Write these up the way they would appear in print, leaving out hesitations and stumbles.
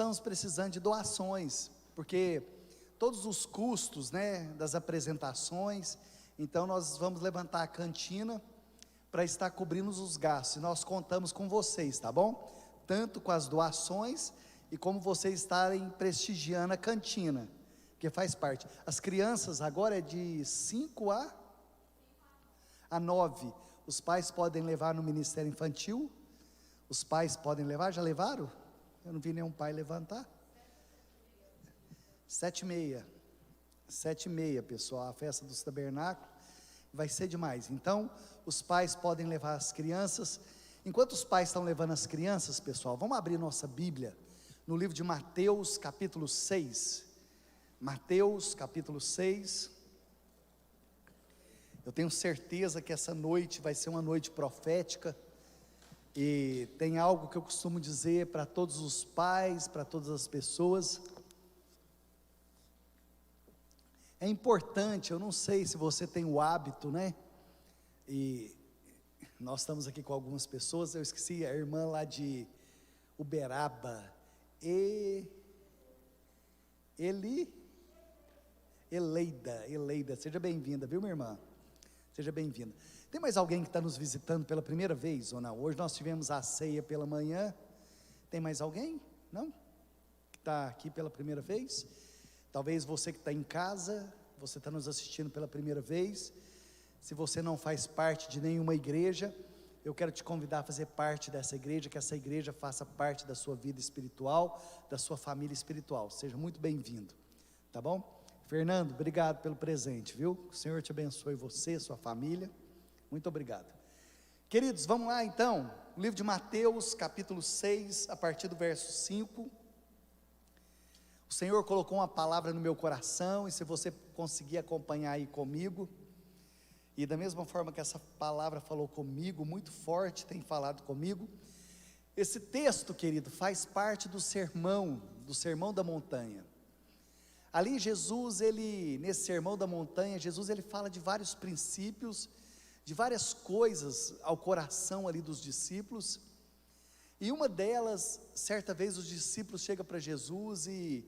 estamos precisando de doações, porque todos os custos, né, das apresentações, então nós vamos levantar a cantina para estar cobrindo os gastos, e nós contamos com vocês, tá bom? Tanto com as doações, e como vocês estarem prestigiando a cantina, que faz parte. As crianças agora é de 5 a 9, os pais podem levar no Ministério Infantil, os pais podem levar, já levaram? Eu não vi nenhum pai levantar. 7h30, 7h30, pessoal, a festa dos tabernáculos, vai ser demais. Então, os pais podem levar as crianças. Enquanto os pais estão levando as crianças, pessoal, vamos abrir nossa Bíblia, no livro de Mateus, capítulo 6, Mateus, capítulo 6, eu tenho certeza que essa noite vai ser uma noite profética, e tem algo que eu costumo dizer para todos os pais, para todas as pessoas. É importante, eu não sei se você tem o hábito, né, e nós estamos aqui com algumas pessoas, eu esqueci a irmã lá de Uberaba, Eleida, seja bem-vinda, viu, minha irmã? Seja bem-vinda. Tem mais alguém que está nos visitando pela primeira vez ou não? Hoje nós tivemos a ceia pela manhã. Tem mais alguém? Não? Que está aqui pela primeira vez? Talvez você que está em casa, você está nos assistindo pela primeira vez. Se você não faz parte de nenhuma igreja, eu quero te convidar a fazer parte dessa igreja, que essa igreja faça parte da sua vida espiritual, da sua família espiritual. Seja muito bem-vindo, tá bom? Fernando, obrigado pelo presente, viu? O Senhor te abençoe, você, sua família. Muito obrigado. Queridos, vamos lá então, o livro de Mateus, capítulo 6, a partir do verso 5. O Senhor colocou uma palavra no meu coração, e se você conseguir acompanhar aí comigo, e da mesma forma que essa palavra falou comigo, muito forte, tem falado comigo, esse texto, querido, faz parte do sermão da montanha. Ali Jesus, nesse sermão da montanha, Jesus fala de vários princípios, de várias coisas ao coração ali dos discípulos, e uma delas, certa vez os discípulos chegam para Jesus e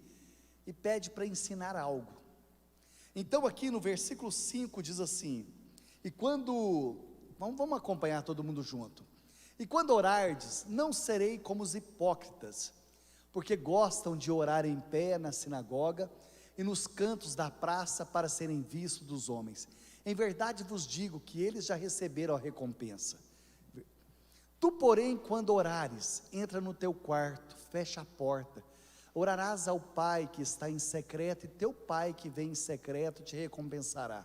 pede para ensinar algo. Então aqui no versículo 5 diz assim, vamos acompanhar todo mundo junto, e quando orardes, não serei como os hipócritas, porque gostam de orar em pé na sinagoga, e nos cantos da praça para serem vistos dos homens. Em verdade vos digo que eles já receberam a recompensa. Tu, porém, quando orares, entra no teu quarto, fecha a porta, orarás ao Pai que está em secreto, e teu Pai que vem em secreto te recompensará.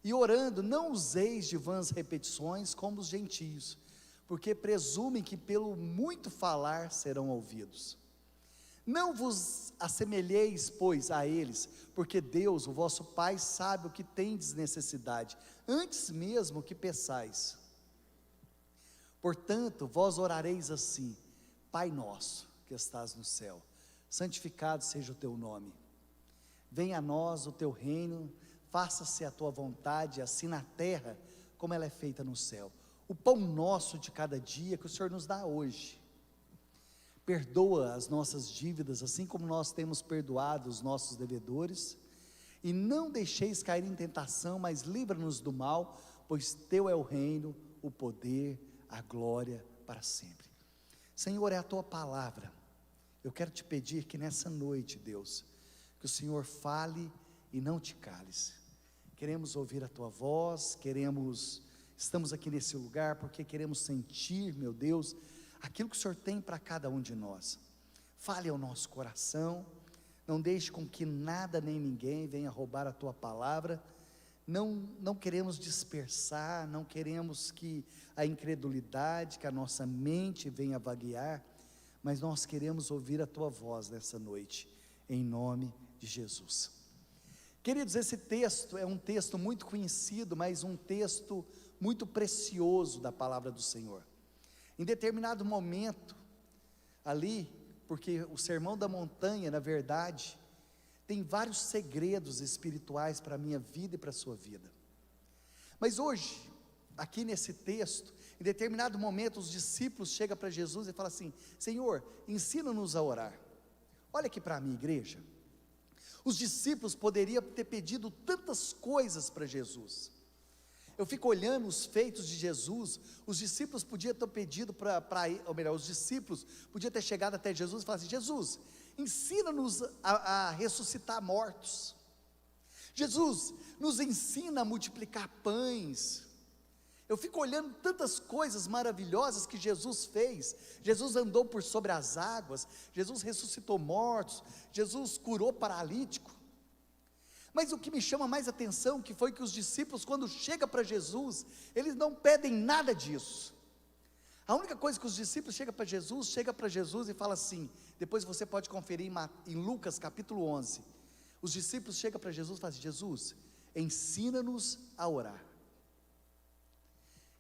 E orando, não useis de vãs repetições como os gentios, porque presumem que pelo muito falar serão ouvidos. Não vos assemelheis, pois, a eles, porque Deus, o vosso Pai, sabe o que tendes necessidade, antes mesmo que peçais. Portanto, vós orareis assim: Pai nosso, que estás no céu, santificado seja o teu nome. Venha a nós o teu reino, faça-se a tua vontade, assim na terra, como ela é feita no céu. O pão nosso de cada dia, que o Senhor nos dá hoje. Perdoa as nossas dívidas, assim como nós temos perdoado os nossos devedores, e não deixeis cair em tentação, mas livra-nos do mal, pois teu é o reino, o poder, a glória para sempre. Senhor, é a tua palavra. Eu quero te pedir que nessa noite, Deus, que o Senhor fale e não te cales. Queremos ouvir a tua voz, estamos aqui nesse lugar porque queremos sentir, meu Deus, aquilo que o Senhor tem para cada um de nós. Fale ao nosso coração, não deixe com que nada nem ninguém venha roubar a tua palavra. Não queremos dispersar, não queremos que a incredulidade, que a nossa mente venha vaguear, mas nós queremos ouvir a tua voz nessa noite, em nome de Jesus. Queridos, esse texto é um texto muito conhecido, mas um texto muito precioso da palavra do Senhor. Em determinado momento, ali, porque o sermão da montanha, na verdade, tem vários segredos espirituais para a minha vida e para a sua vida. Mas hoje, aqui nesse texto, em determinado momento, os discípulos chegam para Jesus e falam assim: Senhor, ensina-nos a orar. Olha aqui para mim, igreja. Os discípulos poderiam ter pedido tantas coisas para Jesus. Eu fico olhando os feitos de Jesus. Os discípulos podiam ter pedido ou melhor, os discípulos podiam ter chegado até Jesus e falado assim: Jesus, ensina-nos a ressuscitar mortos. Jesus, nos ensina a multiplicar pães. Eu fico olhando tantas coisas maravilhosas que Jesus fez. Jesus andou por sobre as águas, Jesus ressuscitou mortos, Jesus curou paralítico. Mas o que me chama mais atenção, que foi que os discípulos, quando chegam para Jesus, eles não pedem nada disso. A única coisa que os discípulos chegam para Jesus e fala assim, depois você pode conferir em Lucas capítulo 11, os discípulos chegam para Jesus e falam assim: Jesus, ensina-nos a orar.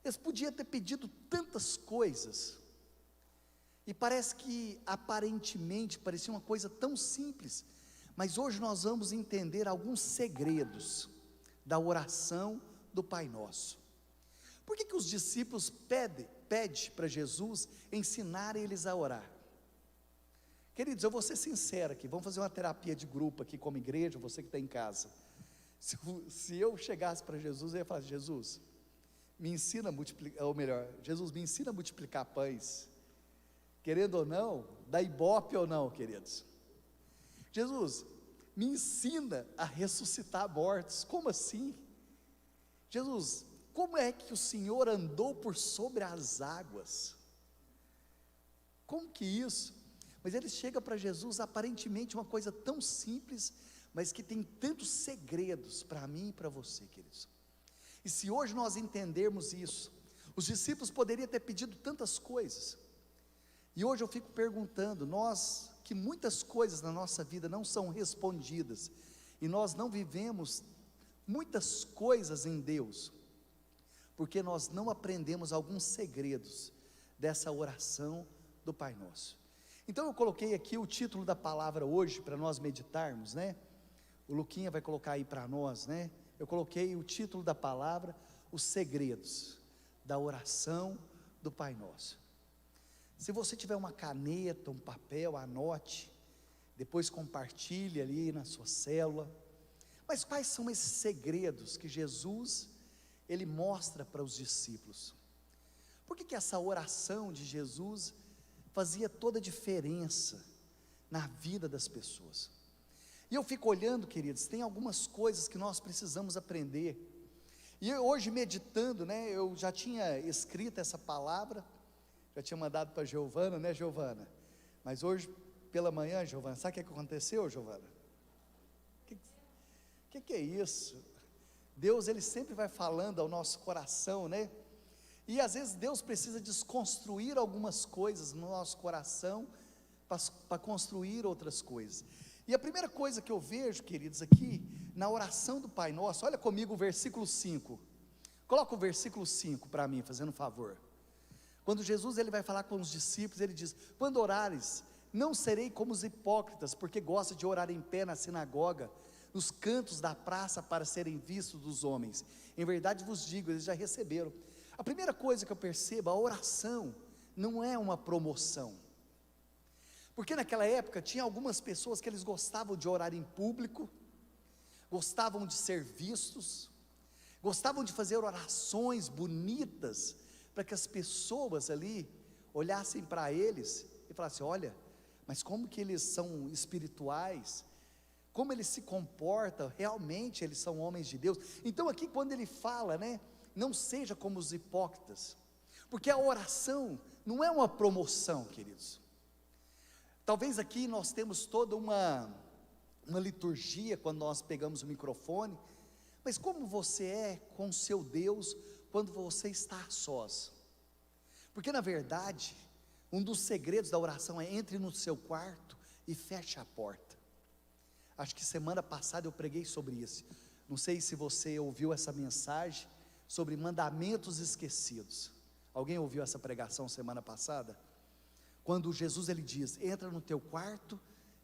Eles podiam ter pedido tantas coisas, e parece que aparentemente parecia uma coisa tão simples, mas hoje nós vamos entender alguns segredos da oração do Pai Nosso. Por que os discípulos pedem para Jesus ensinar eles a orar? Queridos, eu vou ser sincero aqui, vamos fazer uma terapia de grupo aqui como igreja, você que está em casa. Se eu chegasse para Jesus, eu ia falar: Jesus, me ensina a multiplicar, ou melhor, Jesus, me ensina a multiplicar pães, querendo ou não, dá ibope ou não, queridos. Jesus, me ensina a ressuscitar mortos. Como assim? Jesus, como é que o Senhor andou por sobre as águas? Como que isso? Mas ele chega para Jesus, aparentemente uma coisa tão simples, mas que tem tantos segredos para mim e para você, queridos. E se hoje nós entendermos isso, os discípulos poderiam ter pedido tantas coisas, e hoje eu fico perguntando, nós, que muitas coisas na nossa vida não são respondidas, e nós não vivemos muitas coisas em Deus, porque nós não aprendemos alguns segredos dessa oração do Pai Nosso. Então eu coloquei aqui o título da palavra hoje, para nós meditarmos, né? O Luquinha vai colocar aí para nós, né? Eu coloquei o título da palavra, os segredos da oração do Pai Nosso. Se você tiver uma caneta, um papel, anote, depois compartilhe ali na sua célula. Mas quais são esses segredos que Jesus, ele mostra para os discípulos? Por que essa oração de Jesus fazia toda a diferença na vida das pessoas? E eu fico olhando, queridos, tem algumas coisas que nós precisamos aprender. E eu, hoje meditando, né, eu já tinha escrito essa palavra, já tinha mandado para a Giovana, né, Giovana? Mas hoje pela manhã, Giovana, sabe o que aconteceu, Giovana? O que é isso? Deus, ele sempre vai falando ao nosso coração, né? E às vezes Deus precisa desconstruir algumas coisas no nosso coração, para construir outras coisas. E a primeira coisa que eu vejo, queridos, aqui, na oração do Pai Nosso, olha comigo o versículo 5, coloca o versículo 5 para mim, fazendo um favor. Quando Jesus, ele vai falar com os discípulos, ele diz: quando orares, não serei como os hipócritas, porque gostam de orar em pé na sinagoga, nos cantos da praça, para serem vistos dos homens. Em verdade vos digo, eles já receberam. A primeira coisa que eu percebo, a oração não é uma promoção, porque naquela época tinha algumas pessoas que eles gostavam de orar em público, gostavam de ser vistos, gostavam de fazer orações bonitas, para que as pessoas ali olhassem para eles e falassem: olha, mas como que eles são espirituais, como eles se comportam, realmente eles são homens de Deus. Então aqui quando ele fala, né, não seja como os hipócritas, porque a oração não é uma promoção, queridos. Talvez aqui nós temos toda uma liturgia quando nós pegamos o microfone, mas como você é com o seu Deus quando você está a sós? Porque na verdade, um dos segredos da oração é: entre no seu quarto e feche a porta. Acho que semana passada eu preguei sobre isso, não sei se você ouviu essa mensagem, sobre mandamentos esquecidos. Alguém ouviu essa pregação semana passada? Quando Jesus, ele diz: entra no teu quarto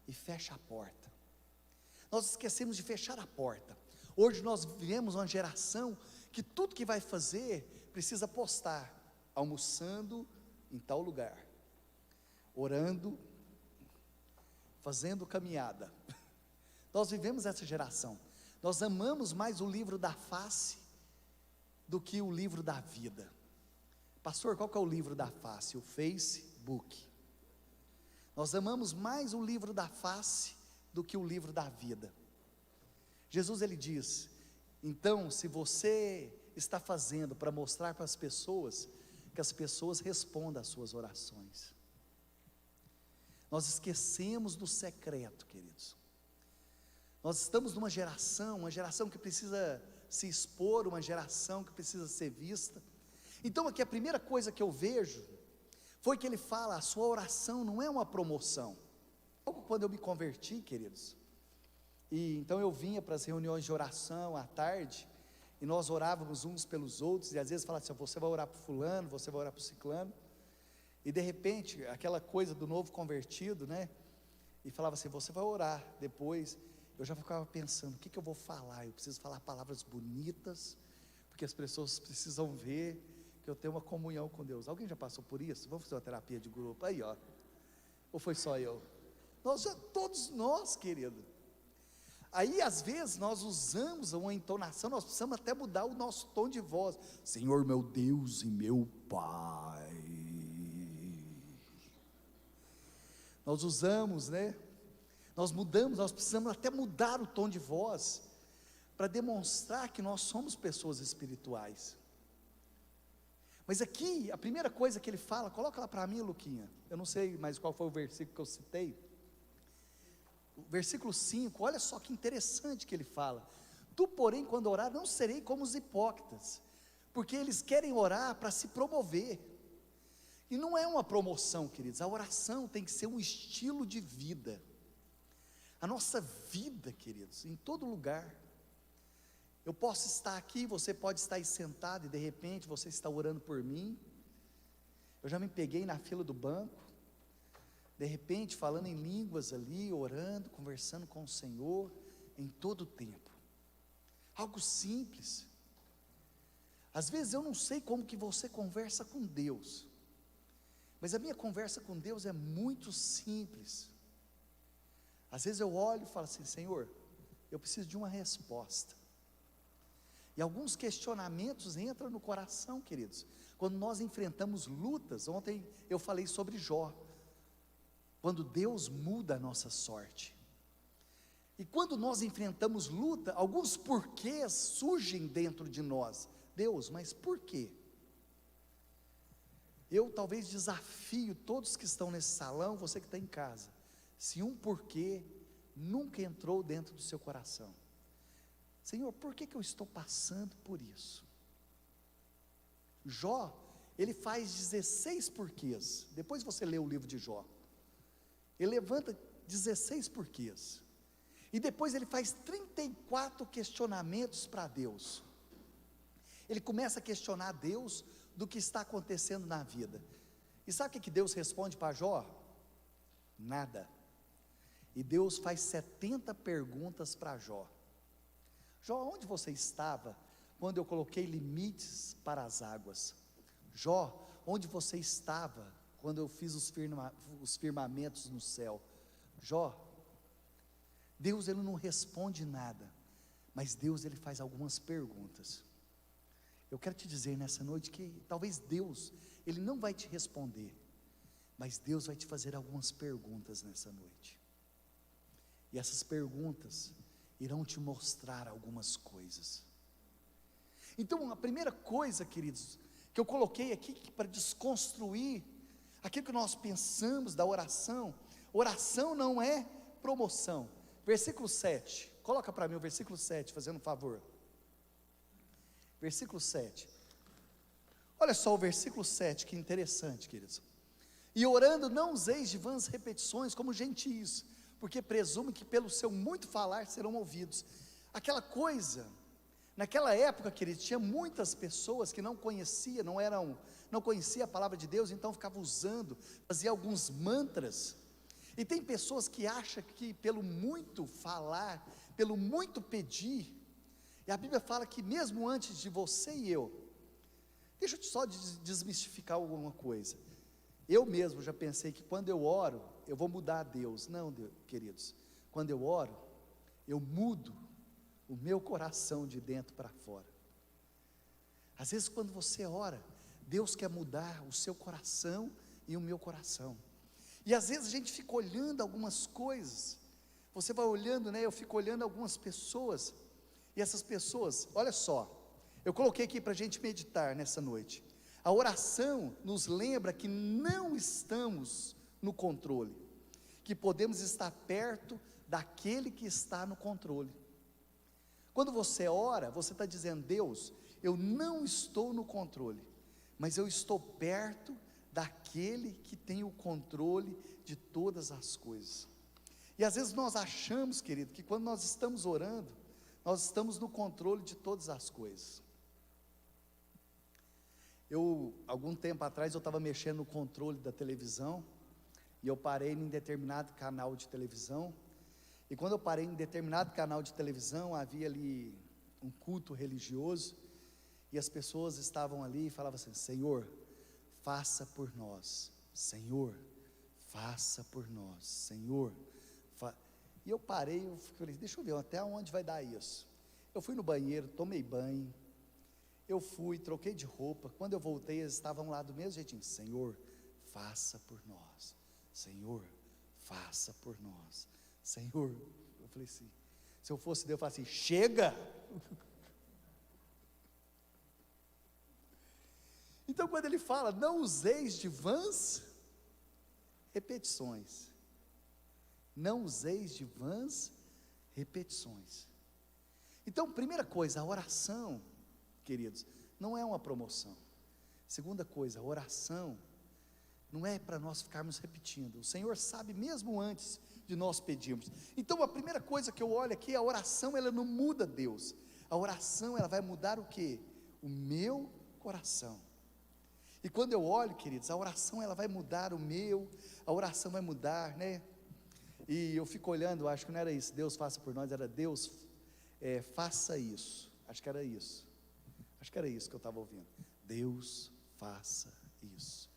e fecha a porta. Nós esquecemos de fechar a porta. Hoje nós vivemos uma geração que tudo que vai fazer precisa postar: almoçando em tal lugar, orando, fazendo caminhada. Nós vivemos essa geração. Nós amamos mais o livro da face do que o livro da vida. Pastor, qual que é o livro da face? O Facebook. Nós amamos mais o livro da face do que o livro da vida. Jesus, ele diz: então, se você está fazendo para mostrar para as pessoas, que as pessoas respondam às suas orações. Nós esquecemos do secreto, queridos. Nós estamos numa geração que precisa se expor, uma geração que precisa ser vista. Então aqui a primeira coisa que eu vejo, foi que ele fala, a sua oração não é uma promoção. Pouco quando eu me converti, queridos, e então eu vinha para as reuniões de oração à tarde, e nós orávamos uns pelos outros, e às vezes falava assim, você vai orar para fulano, você vai orar para o ciclano, e de repente, aquela coisa do novo convertido, né, e falava assim, você vai orar depois. Eu já ficava pensando, o que eu vou falar? Eu preciso falar palavras bonitas, porque as pessoas precisam ver que eu tenho uma comunhão com Deus. Alguém já passou por isso? Vamos fazer uma terapia de grupo, aí ó, ou foi só eu? Todos nós, querido. Aí às vezes nós usamos uma entonação, nós precisamos até mudar o nosso tom de voz. Senhor meu Deus e meu Pai. Nós usamos, né? Nós mudamos, nós precisamos até mudar o tom de voz, para demonstrar que nós somos pessoas espirituais. Mas aqui, a primeira coisa que ele fala, coloca lá para mim, Luquinha, eu não sei mais qual foi o versículo que eu citei, o versículo 5, olha só que interessante que ele fala, tu porém quando orar, não serei como os hipócritas, porque eles querem orar para se promover, e não é uma promoção, queridos, a oração tem que ser um estilo de vida, a nossa vida, queridos, em todo lugar. Eu posso estar aqui, você pode estar aí sentado, e de repente você está orando por mim, eu já me peguei na fila do banco, de repente falando em línguas ali, orando, conversando com o Senhor, em todo o tempo, algo simples. Às vezes eu não sei como que você conversa com Deus, mas a minha conversa com Deus é muito simples. Às vezes eu olho e falo assim, Senhor, eu preciso de uma resposta, e alguns questionamentos entram no coração, queridos, quando nós enfrentamos lutas. Ontem eu falei sobre Jó, quando Deus muda a nossa sorte, e quando nós enfrentamos luta, alguns porquês surgem dentro de nós. Deus, mas por quê? Eu talvez desafio todos que estão nesse salão, você que está em casa, se um porquê nunca entrou dentro do seu coração. Senhor, por que eu estou passando por isso? Jó, ele faz 16 porquês, depois você lê o livro de Jó, ele levanta 16 porquês, e depois ele faz 34 questionamentos para Deus, ele começa a questionar Deus, do que está acontecendo na vida, e sabe o que Deus responde para Jó? Nada, e Deus faz 70 perguntas para Jó. Jó, onde você estava quando eu coloquei limites para as águas? Jó, onde você estava quando eu fiz os firmamentos no céu? Jó, Deus ele não responde nada, mas Deus ele faz algumas perguntas. Eu quero te dizer nessa noite que talvez Deus, ele não vai te responder, mas Deus vai te fazer algumas perguntas nessa noite, e essas perguntas irão te mostrar algumas coisas. Então a primeira coisa, queridos, que eu coloquei aqui para desconstruir aquilo que nós pensamos da oração, oração não é promoção. Versículo 7, coloca para mim o versículo 7, fazendo um favor. Versículo 7, olha só o versículo 7, que interessante, queridos. E orando não useis de vãs repetições como gentios, porque presumem que pelo seu muito falar serão ouvidos. Aquela coisa, naquela época, queridos, tinha muitas pessoas que não conheciam, não conhecia a palavra de Deus, então ficavam usando, fazia alguns mantras, e tem pessoas que acham que pelo muito falar, pelo muito pedir, e a Bíblia fala que mesmo antes de você e eu, deixa eu só desmistificar alguma coisa, eu mesmo já pensei que quando eu oro, eu vou mudar Deus. Não, queridos, quando eu oro, eu mudo o meu coração de dentro para fora. Às vezes quando você ora, Deus quer mudar o seu coração e o meu coração. E às vezes a gente fica olhando algumas coisas, você vai olhando, né? Eu fico olhando algumas pessoas, e essas pessoas, olha só, eu coloquei aqui para a gente meditar nessa noite. A oração nos lembra que não estamos no controle, que podemos estar perto daquele que está no controle. Quando você ora, você está dizendo: Deus, eu não estou no controle, mas eu estou perto daquele que tem o controle de todas as coisas. E às vezes nós achamos, querido, que quando nós estamos orando, nós estamos no controle de todas as coisas. Algum tempo atrás, eu estava mexendo no controle da televisão, e eu parei em determinado canal de televisão, e quando eu parei em determinado canal de televisão, havia ali um culto religioso, e as pessoas estavam ali e falavam assim: Senhor, faça por nós, Senhor, faça por nós, Senhor. E eu parei, eu falei: deixa eu ver até onde vai dar isso. Eu fui no banheiro, tomei banho, eu fui, troquei de roupa. Quando eu voltei, eles estavam lá do mesmo jeitinho: Senhor, faça por nós, Senhor, faça por nós, Senhor. Eu falei assim, se eu fosse Deus, eu falaria assim: chega. Então quando ele fala, não useis de vãs repetições, não useis de vãs repetições. Então, primeira coisa, a oração, queridos, não é uma promoção. Segunda coisa, a oração não é para nós ficarmos repetindo. O Senhor sabe mesmo antes de nós pedirmos. Então a primeira coisa que eu olho aqui, a oração, ela não muda Deus. A oração, ela vai mudar o quê? O meu coração. E quando eu olho, queridos, a oração, ela vai mudar o meu, a oração vai mudar, né? E eu fico olhando, acho que não era isso, Deus faça por nós, era Deus faça isso. Acho que era isso que eu estava ouvindo. Deus faça isso,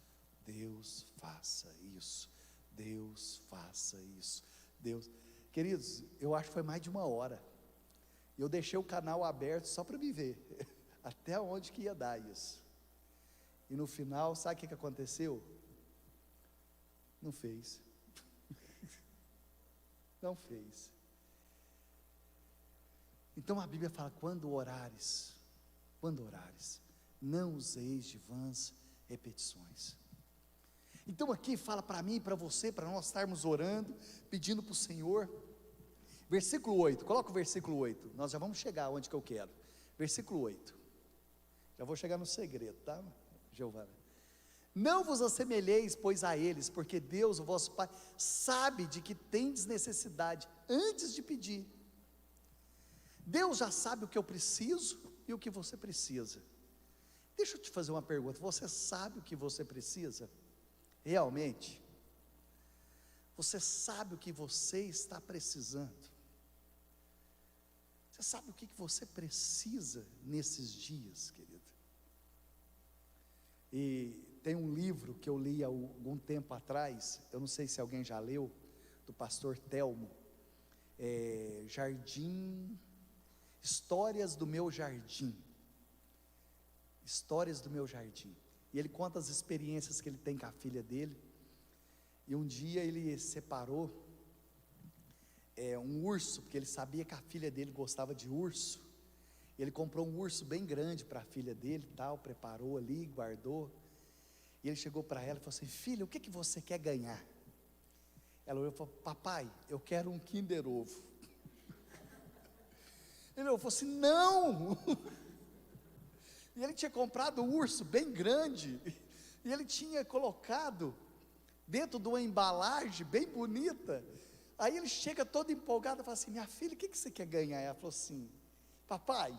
Deus faça isso, Deus faça isso, Deus. Queridos, eu acho que foi mais de 1 hora, eu deixei o canal aberto só para me ver, até onde que ia dar isso. E no final, sabe o que aconteceu? Não fez. Não fez. Então a Bíblia fala: quando orares, não useis de vãs repetições. Então aqui fala para mim e para você, para nós estarmos orando, pedindo para o Senhor. Versículo 8, coloca o versículo 8, nós já vamos chegar onde que eu quero. Versículo 8, já vou chegar no segredo, tá, Giovana? Não vos assemelheis, pois, a eles, porque Deus, o vosso Pai, sabe de que tendes necessidade antes de pedir. Deus já sabe o que eu preciso e o que você precisa. Deixa eu te fazer uma pergunta: você sabe o que você precisa? Realmente? Você sabe o que você está precisando? Você sabe o que você precisa nesses dias, querido? E tem um livro que eu li há algum tempo atrás, eu não sei se alguém já leu, do pastor Telmo, Histórias do Meu Jardim. Histórias do Meu Jardim. E ele conta as experiências que ele tem com a filha dele. E um dia ele separou um urso, porque ele sabia que a filha dele gostava de urso. E ele comprou um urso bem grande para a filha dele, tal, preparou ali, guardou. E ele chegou para ela e falou assim: filha, o que você quer ganhar? Ela olhou e falou: papai, eu quero um Kinder Ovo. Ele falou assim: não! E ele tinha comprado um urso bem grande, e ele tinha colocado dentro de uma embalagem bem bonita. Aí ele chega todo empolgado e fala assim: minha filha, o que você quer ganhar? Ela falou assim: papai,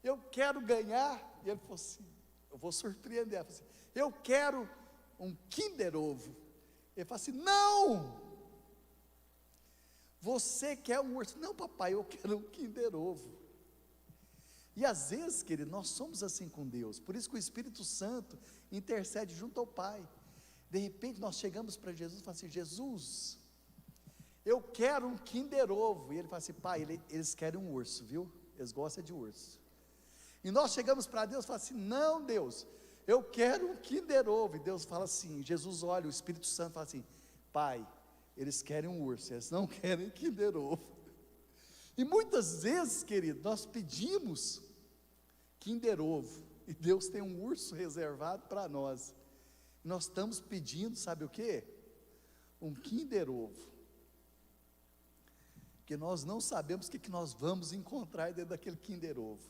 eu quero ganhar. E ele falou assim: eu vou surpreender. Ela falou assim: eu quero um Kinder Ovo. Ele falou assim: não! Você quer um urso? Não, papai, eu quero um Kinder Ovo. E às vezes, querido, nós somos assim com Deus. Por isso que o Espírito Santo intercede junto ao Pai. De repente nós chegamos para Jesus e falamos assim: Jesus, eu quero um Kinder Ovo. E ele fala assim: pai, eles querem um urso, viu? Eles gostam de urso. E nós chegamos para Deus e falamos assim: não, Deus, eu quero um Kinder Ovo. E Deus fala assim, Jesus olha, o Espírito Santo fala assim: pai, eles querem um urso, eles não querem Kinder Ovo. E muitas vezes, querido, nós pedimos Kinder Ovo, e Deus tem um urso reservado para nós. Nós estamos pedindo, sabe o que? Um Kinder Ovo, porque nós não sabemos o que nós vamos encontrar dentro daquele Kinder Ovo.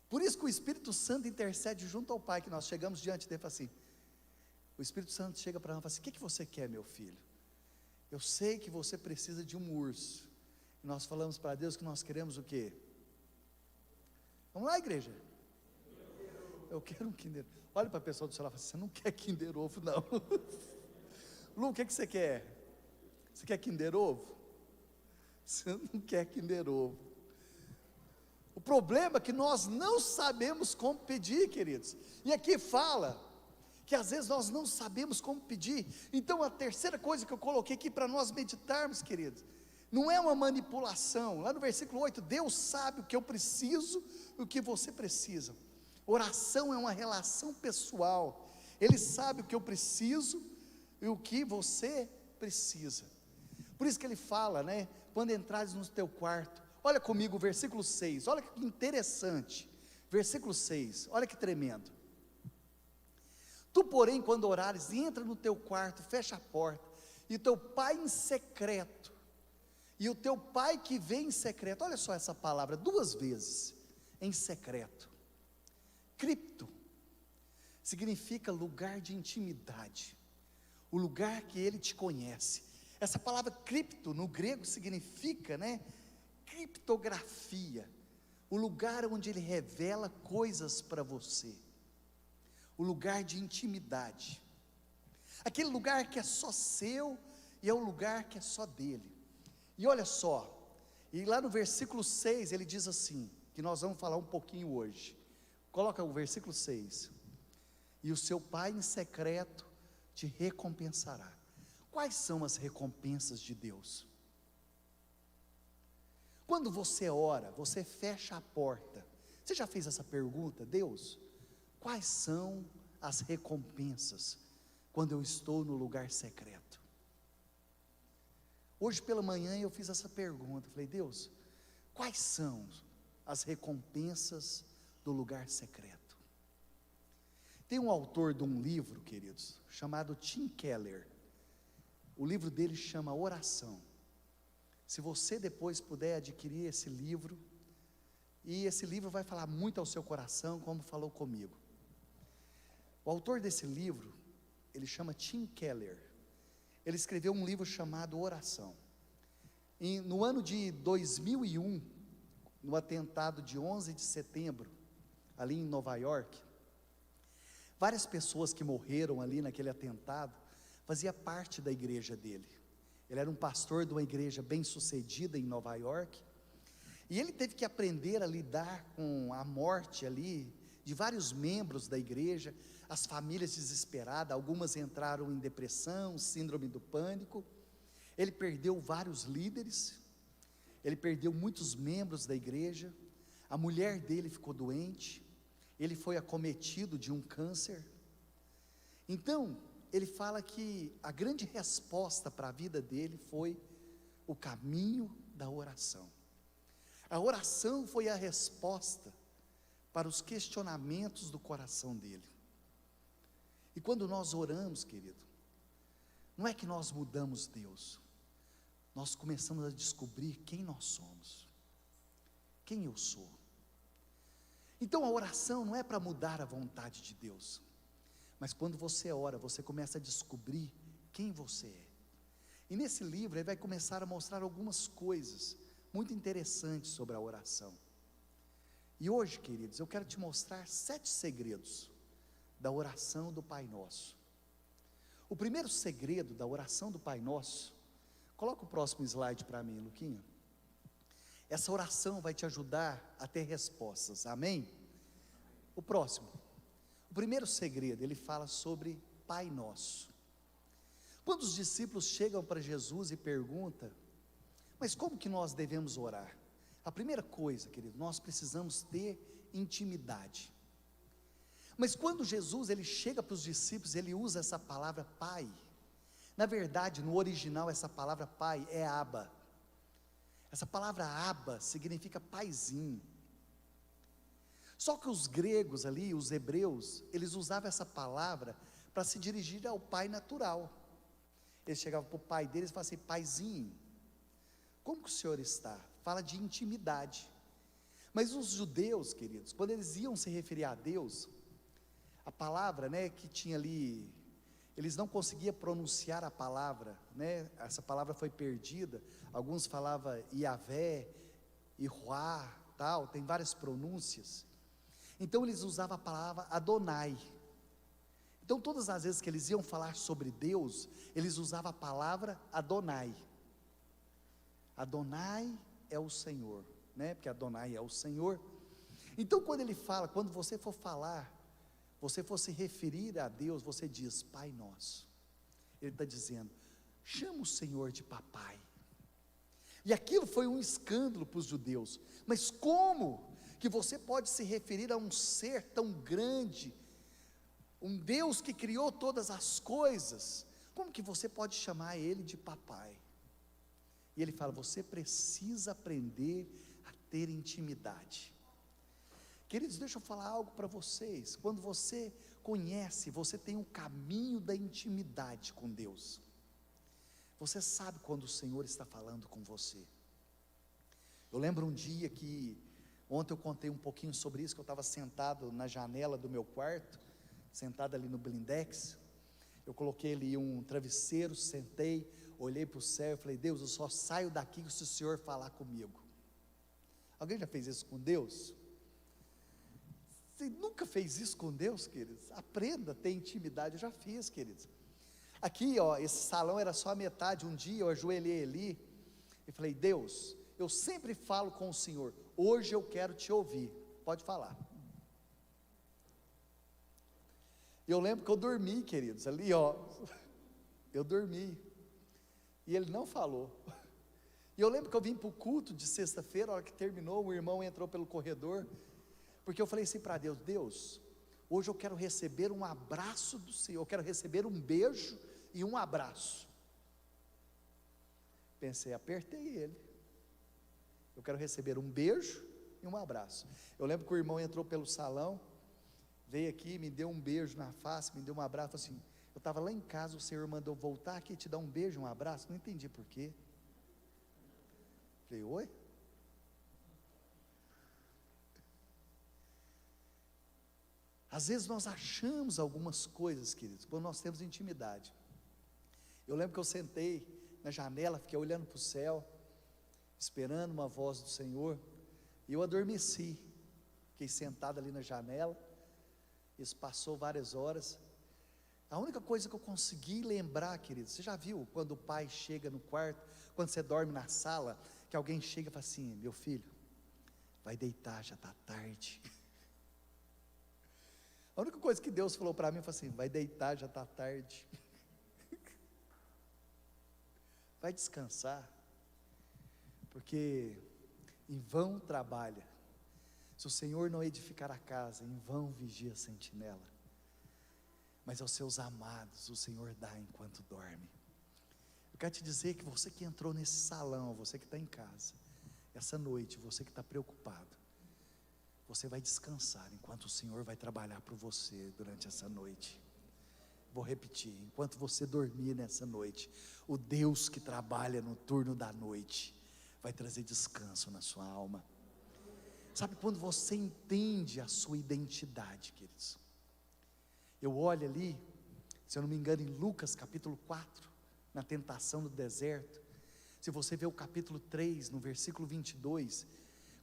Por isso que o Espírito Santo intercede junto ao Pai, que nós chegamos diante dele e fala assim, o Espírito Santo chega para nós e fala assim: o que você quer, meu filho? Eu sei que você precisa de um urso. E nós falamos para Deus que nós queremos o quê? Vamos lá, igreja? Eu quero um Kinder. Olha para a pessoa do celular e fala assim: você não quer Kinder Ovo, não. Lu, o que você quer? Você quer Kinder Ovo? Você não quer Kinder Ovo. O problema é que nós não sabemos como pedir, queridos. E aqui fala que às vezes nós não sabemos como pedir. Então a terceira coisa que eu coloquei aqui para nós meditarmos, queridos, não é uma manipulação. Lá no versículo 8, Deus sabe o que eu preciso e o que você precisa. Oração é uma relação pessoal. Ele sabe o que eu preciso e o que você precisa. Por isso que ele fala, né? Quando entrares no teu quarto, olha comigo o versículo 6, olha que interessante. Versículo 6, olha que tremendo. Tu, porém, quando orares, entra no teu quarto, fecha a porta, e teu pai em secreto, e o teu pai que vem em secreto, olha só essa palavra, 2 vezes, em secreto. Cripto significa lugar de intimidade, o lugar que ele te conhece. Essa palavra cripto no grego significa, né, criptografia, o lugar onde ele revela coisas para você, o lugar de intimidade, aquele lugar que é só seu e é o lugar que é só dele. E olha só, e lá no versículo 6 ele diz assim, que nós vamos falar um pouquinho hoje. Coloca o versículo 6, e o seu pai em secreto te recompensará. Quais são as recompensas de Deus? Quando você ora, você fecha a porta. Você já fez essa pergunta? Deus, quais são as recompensas quando eu estou no lugar secreto? Hoje pela manhã eu fiz essa pergunta, falei: Deus, quais são as recompensas do lugar secreto? Tem um autor de um livro, queridos, chamado Tim Keller. O livro dele chama Oração. Se você depois puder adquirir esse livro, e esse livro vai falar muito ao seu coração, como falou comigo. O autor desse livro, ele chama Tim Keller. Ele escreveu um livro chamado Oração. E no ano de 2001, no atentado de 11 de setembro, ali em Nova York, várias pessoas que morreram ali naquele atentado, fazia parte da igreja dele. Ele era um pastor de uma igreja bem sucedida em Nova York, e ele teve que aprender a lidar com a morte ali, de vários membros da igreja, as famílias desesperadas, algumas entraram em depressão, síndrome do pânico. Ele perdeu vários líderes, ele perdeu muitos membros da igreja, a mulher dele ficou doente, ele foi acometido de um câncer. Então, ele fala que a grande resposta para a vida dele foi o caminho da oração. A oração foi a resposta para os questionamentos do coração dele. E quando nós oramos, querido, não é que nós mudamos Deus, nós começamos a descobrir quem nós somos, quem eu sou. Então a oração não é para mudar a vontade de Deus, mas quando você ora, você começa a descobrir quem você é. E nesse livro ele vai começar a mostrar algumas coisas muito interessantes sobre a oração. E hoje, queridos, eu quero te mostrar 7 segredos da oração do Pai Nosso. O primeiro segredo da oração do Pai Nosso, coloca o próximo slide para mim, Luquinha. Essa oração vai te ajudar a ter respostas, amém? O próximo. O primeiro segredo, ele fala sobre Pai Nosso. Quando os discípulos chegam para Jesus e perguntam, mas como que nós devemos orar? A primeira coisa, querido, nós precisamos ter intimidade. Mas quando Jesus ele chega para os discípulos, ele usa essa palavra pai. Na verdade, no original, essa palavra pai é Abba. Essa palavra Abba significa paizinho. Só que os gregos ali, os hebreus, eles usavam essa palavra para se dirigir ao pai natural. Eles chegavam para o pai deles e falavam assim, paizinho, como que o senhor está? Fala de intimidade. Mas os judeus, queridos, quando eles iam se referir a Deus, a palavra, que tinha ali, eles não conseguiam pronunciar a palavra, essa palavra foi perdida. Alguns falavam Iavé, Iruá, tal, tem várias pronúncias. Então eles usavam a palavra Adonai. Então todas as vezes que eles iam falar sobre Deus, eles usavam a palavra Adonai. Adonai é o Senhor, porque Adonai é o Senhor. Então quando ele fala, quando você for falar, você for se referir a Deus, você diz Pai Nosso. Ele está dizendo, chama o Senhor de papai. E aquilo foi um escândalo para os judeus. Mas como que você pode se referir a um ser tão grande, um Deus que criou todas as coisas, como que você pode chamar ele de papai? E ele fala, você precisa aprender a ter intimidade. Queridos, deixa eu falar algo para vocês. Quando você conhece, você tem um caminho da intimidade com Deus. Você sabe quando o Senhor está falando com você. Eu lembro um dia que, ontem eu contei um pouquinho sobre isso, que eu estava sentado na janela do meu quarto, sentado ali no blindex, eu coloquei ali um travesseiro, sentei, olhei para o céu e falei, Deus, eu só saio daqui se o Senhor falar comigo. Alguém já fez isso com Deus? Você nunca fez isso com Deus, queridos? Aprenda a ter intimidade. Eu já fiz, queridos. Aqui, esse salão era só a metade. Um dia eu ajoelhei ali e falei, Deus, eu sempre falo com o Senhor, hoje eu quero te ouvir, pode falar. Eu lembro que eu dormi, queridos, ali eu dormi, e ele não falou. E eu lembro que eu vim para o culto de sexta-feira, a hora que terminou, o irmão entrou pelo corredor, porque eu falei assim para Deus, Deus, hoje eu quero receber um abraço do Senhor, eu quero receber um beijo e um abraço. Pensei, apertei ele, eu quero receber um beijo e um abraço. Eu lembro que o irmão entrou pelo salão, veio aqui, me deu um beijo na face, me deu um abraço, falou assim, eu estava lá em casa, o Senhor mandou voltar aqui e te dar um beijo, um abraço, não entendi por quê. Falei, oi? Às vezes nós achamos algumas coisas, queridos, quando nós temos intimidade. Eu lembro que eu sentei na janela, fiquei olhando para o céu, esperando uma voz do Senhor, e eu adormeci, fiquei sentado ali na janela. Isso passou várias horas. A única coisa que eu consegui lembrar, queridos, você já viu quando o pai chega no quarto, quando você dorme na sala, que alguém chega e fala assim, meu filho, vai deitar, já está tarde. A única coisa que Deus falou para mim foi assim, vai deitar, já está tarde. Vai descansar, porque em vão trabalha. Se o Senhor não edificar a casa, em vão vigia a sentinela. Mas aos seus amados o Senhor dá enquanto dorme. Eu quero te dizer que você que entrou nesse salão, você que está em casa, essa noite, você que está preocupado, você vai descansar enquanto o Senhor vai trabalhar por você durante essa noite. Vou repetir, enquanto você dormir nessa noite, o Deus que trabalha no turno da noite vai trazer descanso na sua alma. Sabe quando você entende a sua identidade, queridos? Eu olho ali, se eu não me engano, em Lucas capítulo 4, na tentação do deserto. Se você ver o capítulo 3, no versículo 22,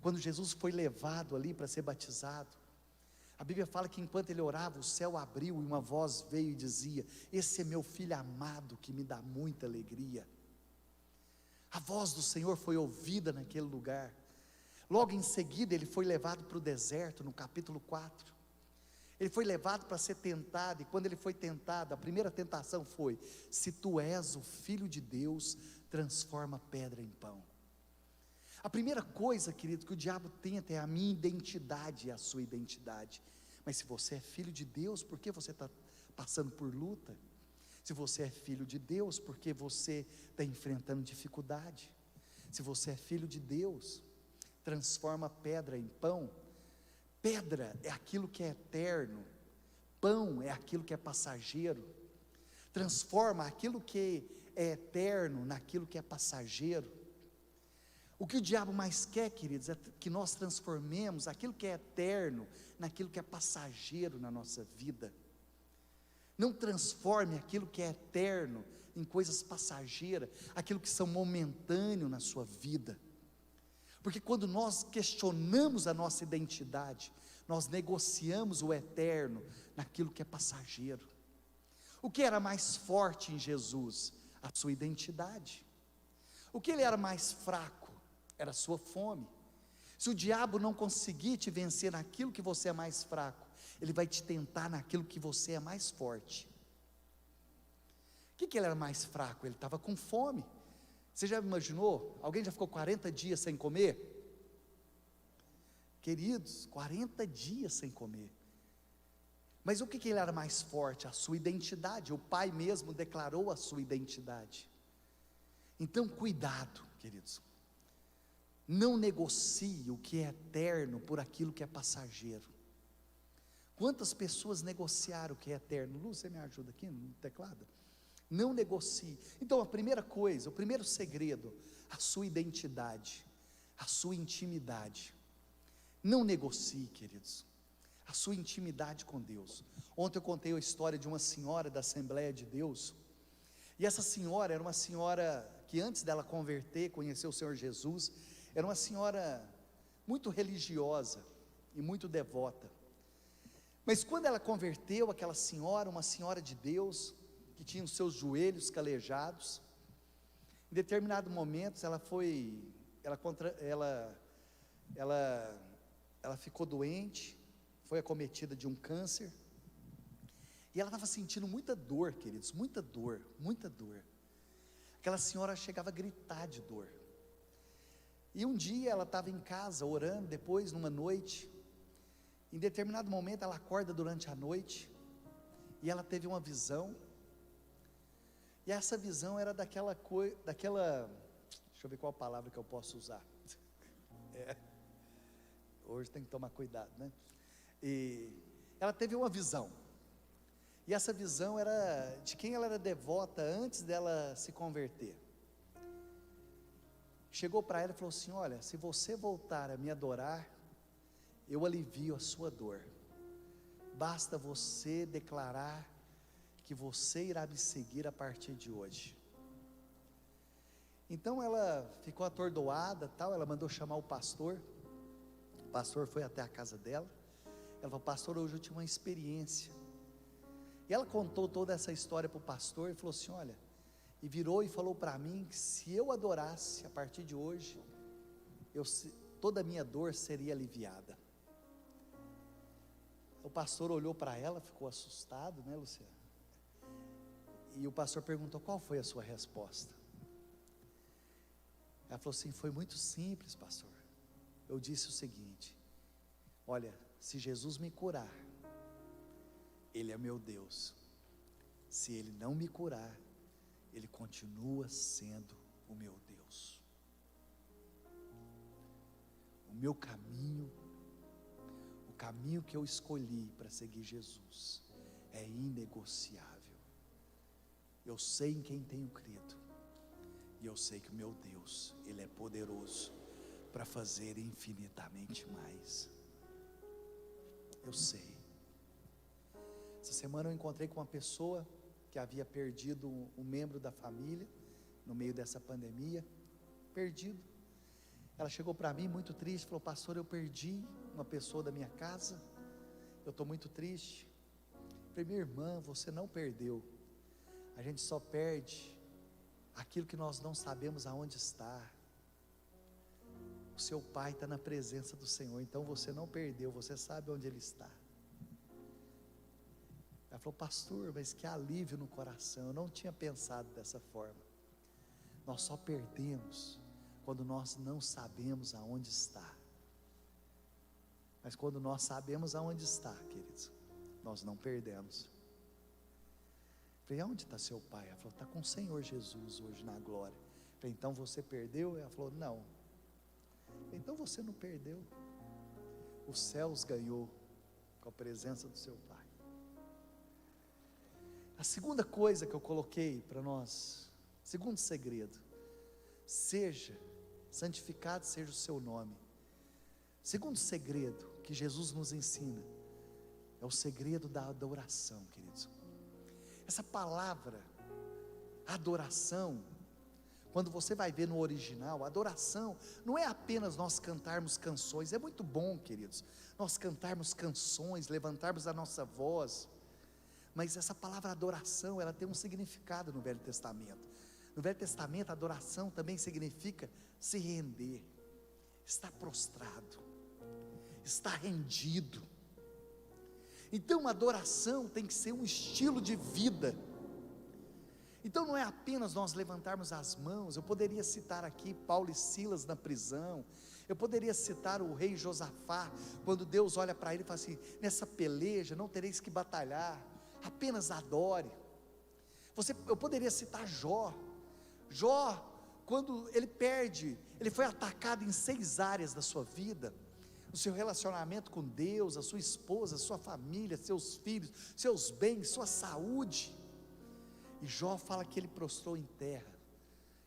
quando Jesus foi levado ali para ser batizado, a Bíblia fala que enquanto ele orava, o céu abriu e uma voz veio e dizia, esse é meu filho amado que me dá muita alegria. A voz do Senhor foi ouvida naquele lugar. Logo em seguida ele foi levado para o deserto, no capítulo 4, Ele foi levado para ser tentado, e quando ele foi tentado, a primeira tentação foi: se tu és o Filho de Deus, transforma pedra em pão. A primeira coisa, querido, que o diabo tenta é a minha identidade e a sua identidade. Mas se você é filho de Deus, por que você está passando por luta? Se você é filho de Deus, por que você está enfrentando dificuldade? Se você é filho de Deus, transforma pedra em pão. Pedra é aquilo que é eterno, pão é aquilo que é passageiro. Transforma aquilo que é eterno naquilo que é passageiro. O que o diabo mais quer, queridos, é que nós transformemos aquilo que é eterno naquilo que é passageiro na nossa vida. Não transforme aquilo que é eterno em coisas passageiras, aquilo que são momentâneo na sua vida. Porque quando nós questionamos a nossa identidade, nós negociamos o eterno naquilo que é passageiro. O que era mais forte em Jesus? A sua identidade. O que ele era mais fraco? Era a sua fome. Se o diabo não conseguir te vencer naquilo que você é mais fraco, ele vai te tentar naquilo que você é mais forte. O que ele era mais fraco? Ele estava com fome. Você já imaginou? Alguém já ficou 40 dias sem comer? Queridos, 40 dias sem comer. Mas o que ele era mais forte? A sua identidade. O Pai mesmo declarou a sua identidade. Então, cuidado, queridos. Não negocie o que é eterno por aquilo que é passageiro. Quantas pessoas negociaram o que é eterno? Lu, você me ajuda aqui no teclado? Não negocie. Então a primeira coisa, o primeiro segredo, a sua identidade, a sua intimidade. Não negocie, queridos, a sua intimidade com Deus. Ontem eu contei a história de uma senhora da Assembleia de Deus, e essa senhora era uma senhora que antes dela converter, conhecer o Senhor Jesus, era uma senhora muito religiosa e muito devota. Mas quando ela converteu, aquela senhora, uma senhora de Deus, que tinha os seus joelhos calejados, em determinado momento ela ficou doente, foi acometida de um câncer, e ela estava sentindo muita dor, queridos, muita dor, muita dor. Aquela senhora chegava a gritar de dor. E um dia ela estava em casa orando, depois numa noite, em determinado momento ela acorda durante a noite, e ela teve uma visão, e essa visão era deixa eu ver qual a palavra que eu posso usar, hoje tem que tomar cuidado, né? E ela teve uma visão, e essa visão era de quem ela era devota antes dela se converter. Chegou para ela e falou assim: olha, se você voltar a me adorar, eu alivio a sua dor, basta você declarar que você irá me seguir a partir de hoje. Então ela ficou atordoada, ela mandou chamar o pastor foi até a casa dela, ela falou: pastor, hoje eu tive uma experiência, e ela contou toda essa história para o pastor, e falou assim: olha, e virou e falou para mim que se eu adorasse a partir de hoje, toda a minha dor seria aliviada. O pastor olhou para ela, ficou assustado, né, Luciana? E o pastor perguntou: qual foi a sua resposta? Ela falou assim: foi muito simples, pastor. Eu disse o seguinte: olha, se Jesus me curar, Ele é meu Deus. Se Ele não me curar, Ele continua sendo o meu Deus. O meu caminho, o caminho que eu escolhi para seguir Jesus é inegociável. Eu sei em quem tenho crido, e eu sei que o meu Deus, Ele é poderoso para fazer infinitamente mais. Eu sei. Essa semana eu encontrei com uma pessoa que havia perdido um membro da família no meio dessa pandemia, perdido. Ela chegou para mim muito triste, falou: pastor, eu perdi uma pessoa da minha casa, eu estou muito triste. Eu falei: minha irmã, você não perdeu, a gente só perde aquilo que nós não sabemos aonde está. O seu pai está na presença do Senhor, então você não perdeu, você sabe onde Ele está. Ela falou: pastor, mas que alívio no coração, eu não tinha pensado dessa forma. Nós só perdemos quando nós não sabemos aonde está. Mas quando nós sabemos aonde está, queridos, nós não perdemos. Falei: aonde está seu pai? Ela falou: está com o Senhor Jesus hoje na glória. Falei: então você perdeu? Ela falou: não. Falei: então você não perdeu. Os céus ganhou com a presença do seu pai. A segunda coisa que eu coloquei para nós, segundo segredo: santificado seja o seu nome. Segundo segredo que Jesus nos ensina é o segredo da adoração, queridos. Essa palavra adoração, quando você vai ver no original, adoração não é apenas nós cantarmos canções. É muito bom, queridos, nós cantarmos canções, levantarmos a nossa voz, mas essa palavra adoração, ela tem um significado no Velho Testamento. No Velho Testamento, adoração também significa se render, estar prostrado, estar rendido. Então, adoração tem que ser um estilo de vida. Então, não é apenas nós levantarmos as mãos. Eu poderia citar aqui Paulo e Silas na prisão. Eu poderia citar o rei Josafá, quando Deus olha para ele e fala assim: nessa peleja não tereis que batalhar, apenas adore. Eu poderia citar Jó, quando ele foi atacado em 6 áreas da sua vida: o seu relacionamento com Deus, a sua esposa, a sua família, seus filhos, seus bens, sua saúde. E Jó fala que ele prostrou em terra,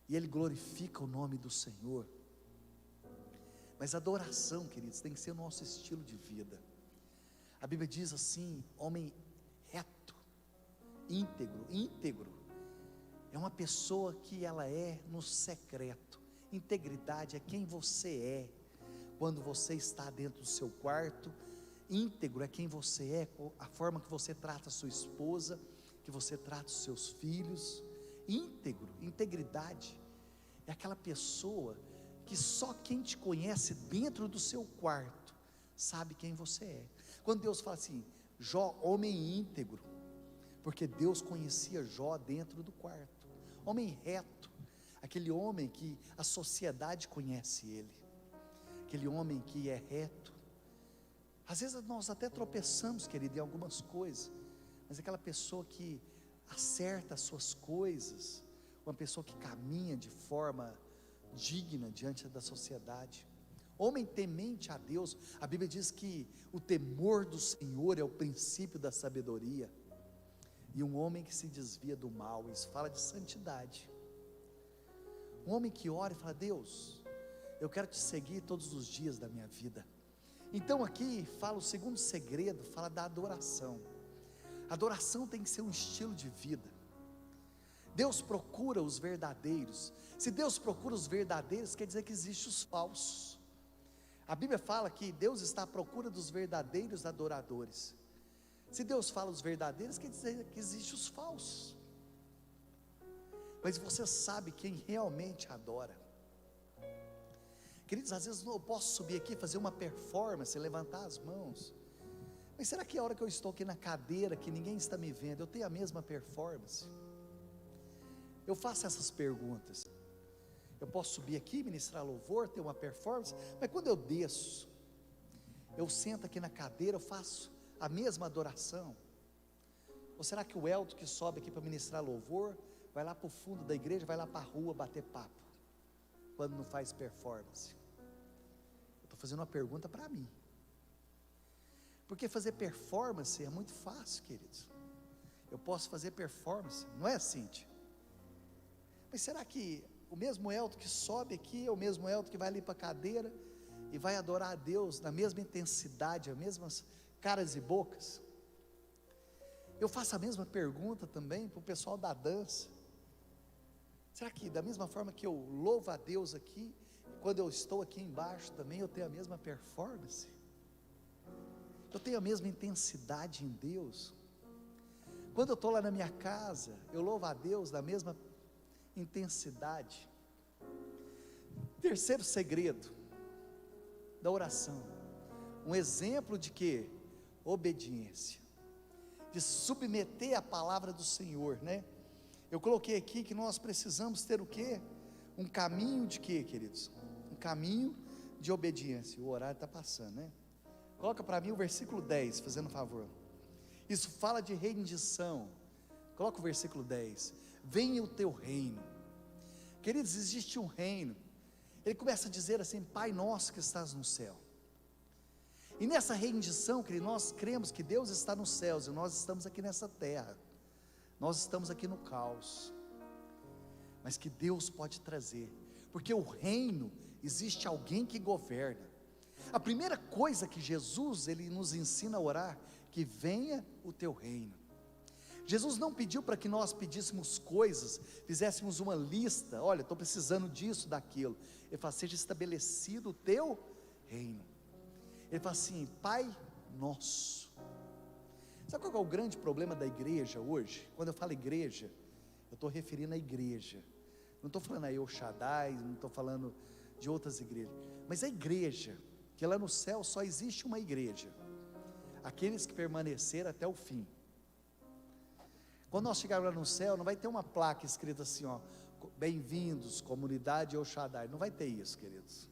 e ele glorifica o nome do Senhor. Mas a adoração, queridos, tem que ser o nosso estilo de vida. A Bíblia diz assim: homem reto, íntegro, é uma pessoa que ela é no secreto. Integridade é quem você é quando você está dentro do seu quarto. Íntegro é quem você é, a forma que você trata a sua esposa, que você trata os seus filhos. Integridade é aquela pessoa que só quem te conhece dentro do seu quarto sabe quem você é. Quando Deus fala assim: Jó, homem íntegro, porque Deus conhecia Jó dentro do quarto. Homem reto, aquele homem que a sociedade conhece ele, aquele homem que é reto. Às vezes nós até tropeçamos, querido, em algumas coisas, mas aquela pessoa que acerta as suas coisas, uma pessoa que caminha de forma digna diante da sociedade. Homem temente a Deus, a Bíblia diz que o temor do Senhor é o princípio da sabedoria. E um homem que se desvia do mal, isso fala de santidade. Um homem que ora e fala: Deus, eu quero te seguir todos os dias da minha vida. Então aqui fala o segundo segredo, fala da adoração. Adoração tem que ser um estilo de vida. Deus procura os verdadeiros. Se Deus procura os verdadeiros, quer dizer que existem os falsos. A Bíblia fala que Deus está à procura dos verdadeiros adoradores. Se Deus fala os verdadeiros, quer dizer que existem os falsos. Mas você sabe quem realmente adora. Queridos, às vezes eu posso subir aqui, fazer uma performance, levantar as mãos, mas será que a hora que eu estou aqui na cadeira, que ninguém está me vendo, eu tenho a mesma performance? Eu faço essas perguntas. Eu posso subir aqui, ministrar louvor, ter uma performance, mas quando eu desço, eu sento aqui na cadeira, eu faço a mesma adoração? Ou será que o Elton que sobe aqui para ministrar louvor, vai lá para o fundo da igreja, vai lá para a rua bater papo, quando não faz performance? Eu estou fazendo uma pergunta para mim, porque fazer performance é muito fácil, queridos. Eu posso fazer performance, não é, Cíntia? Mas será que o mesmo Elton que sobe aqui é o mesmo Elton que vai ali para a cadeira e vai adorar a Deus na mesma intensidade, as mesmas caras e bocas? Eu faço a mesma pergunta também para o pessoal da dança. Será que da mesma forma que eu louvo a Deus aqui, quando eu estou aqui embaixo também eu tenho a mesma performance? Eu tenho a mesma intensidade em Deus? Quando eu estou lá na minha casa, eu louvo a Deus da mesma intensidade? Terceiro segredo da oração, um exemplo de que? Obediência. de submeter a palavra do Senhor, né? Eu coloquei aqui que nós precisamos ter o quê? Um caminho de quê, queridos? Um caminho de obediência. O horário está passando, né? Coloca para mim o versículo 10, fazendo um favor. Isso fala de rendição. Coloca o versículo 10. Venha o teu reino. Queridos, existe um reino. Ele começa a dizer assim: Pai nosso que estás no céu. E nessa rendição, queridos, nós cremos que Deus está nos céus e nós estamos aqui nessa terra. Nós estamos aqui no caos. Mas que Deus pode trazer, porque o reino, existe alguém que governa. A primeira coisa que Jesus, ele nos ensina a orar, que venha o teu reino. Jesus não pediu para que nós pedíssemos coisas, fizéssemos uma lista, olha, estou precisando disso, daquilo. Ele fala: seja estabelecido o teu reino. Ele fala assim: Pai nosso. Sabe qual é o grande problema da igreja hoje? Quando eu falo igreja, eu estou referindo à igreja, não estou falando a El Shaddai, não estou falando de outras igrejas, mas a igreja, que lá no céu só existe uma igreja, aqueles que permaneceram até o fim. Quando nós chegarmos lá no céu, não vai ter uma placa escrita assim, ó, bem-vindos, comunidade El Shaddai, não vai ter isso, queridos.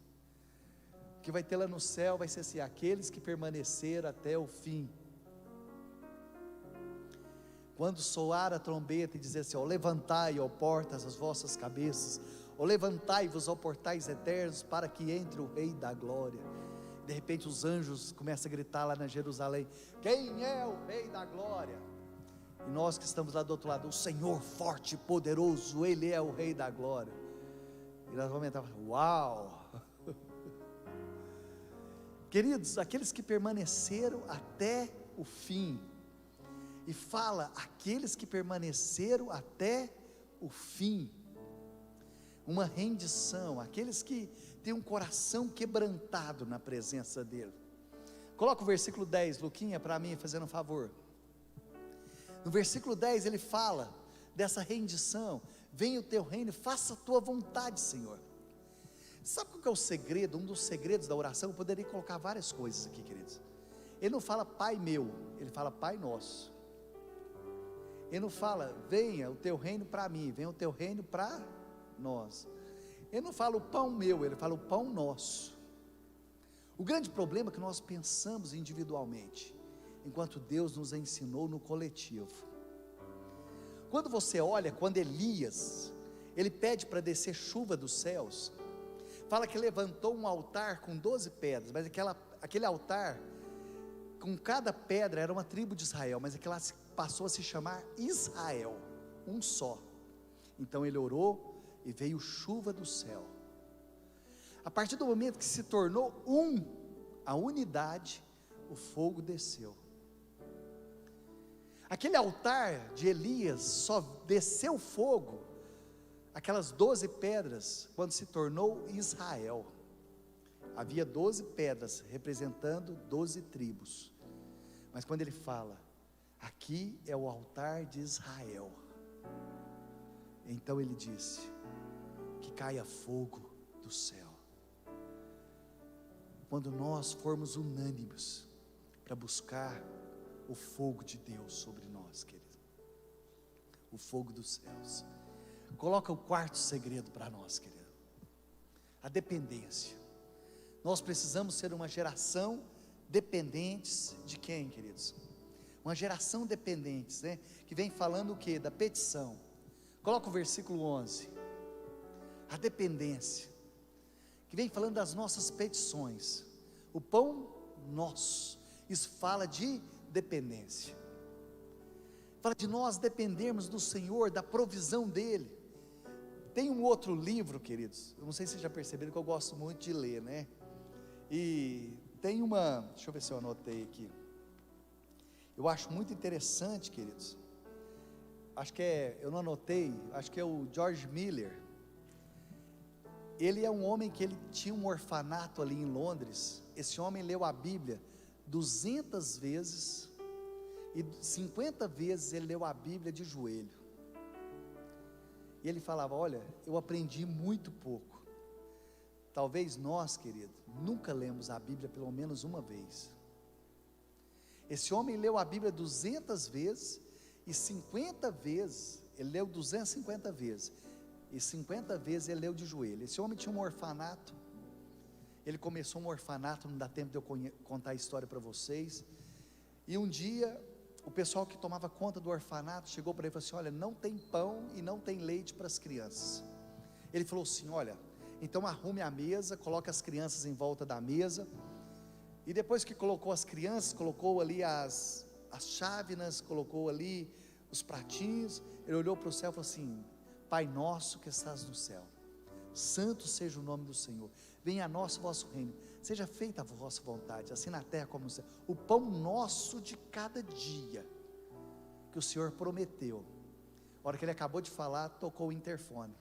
O que vai ter lá no céu vai ser assim: aqueles que permaneceram até o fim. Quando soar a trombeta e dizer assim, ó, levantai, ó portas, as vossas cabeças, ó levantai-vos, ó portais eternos, para que entre o Rei da Glória. De repente os anjos começam a gritar lá na Jerusalém: quem é o Rei da Glória? E nós que estamos lá do outro lado: o Senhor forte e poderoso, Ele é o Rei da Glória. E nós vamos entrar: uau! Queridos, aqueles que permaneceram até o fim. E fala: aqueles que permaneceram até o fim. Uma rendição, aqueles que têm um coração quebrantado na presença dEle. Coloca o versículo 10, Luquinha, para mim, fazendo um favor. No versículo 10 ele fala dessa rendição: venha o teu reino, faça a tua vontade, Senhor. Sabe qual que é o segredo? Um dos segredos da oração, eu poderia colocar várias coisas aqui, queridos. Ele não fala Pai meu, ele fala Pai nosso. Ele não fala venha o teu reino para mim, venha o teu reino para nós. Ele não fala o pão meu, ele fala o pão nosso. O grande problema é que nós pensamos individualmente, enquanto Deus nos ensinou no coletivo. Quando você olha, quando Elias, ele pede para descer chuva dos céus, fala que levantou um altar com 12 pedras, mas aquele altar, com cada pedra era uma tribo de Israel, mas aquela passou a se chamar Israel, um só. Então ele orou e veio chuva do céu. A partir do momento que se tornou a unidade, o fogo desceu. Aquele altar de Elias só desceu fogo, aquelas 12 pedras, quando se tornou Israel. Havia 12 pedras representando 12 tribos, mas quando ele fala, aqui é o altar de Israel, então ele disse, que caia fogo do céu. Quando nós formos unânimes, para buscar o fogo de Deus sobre nós, querido, o fogo dos céus. Coloca o quarto segredo para nós, querido, a dependência. Nós precisamos ser uma geração dependentes de quem, queridos? Uma geração dependentes, né? Que vem falando o que? Da petição. Coloca o versículo 11, a dependência, que vem falando das nossas petições, o pão nosso. Isso fala de dependência, fala de nós dependermos do Senhor, da provisão dEle. Tem um outro livro, queridos, eu não sei se vocês já perceberam que eu gosto muito de ler, né? E tem deixa eu ver se eu anotei aqui, eu acho muito interessante, queridos, eu não anotei, acho que é o George Miller. Ele é um homem que ele tinha um orfanato ali em Londres. Esse homem leu a Bíblia 200 vezes, e 50 vezes ele leu a Bíblia de joelho. E ele falava, olha, eu aprendi muito pouco. Talvez nós, querido, nunca lemos a Bíblia pelo menos uma vez. Esse homem leu a Bíblia 200 vezes, e 50 vezes, ele leu 250 vezes, e 50 vezes ele leu de joelho. Esse homem tinha um orfanato, ele começou um orfanato, não dá tempo de eu contar a história para vocês, e um dia, o pessoal que tomava conta do orfanato, chegou para ele e falou assim: olha, não tem pão e não tem leite para as crianças. Ele falou assim: olha, então arrume a mesa, coloque as crianças em volta da mesa, e depois que colocou as crianças, colocou ali as chávenas, colocou ali os pratinhos, ele olhou para o céu e falou assim: Pai nosso que estás no céu, santo seja o nome do Senhor, venha a nós o vosso reino, seja feita a vossa vontade, assim na terra como no céu. O pão nosso de cada dia, que o Senhor prometeu. A hora que ele acabou de falar, tocou o interfone,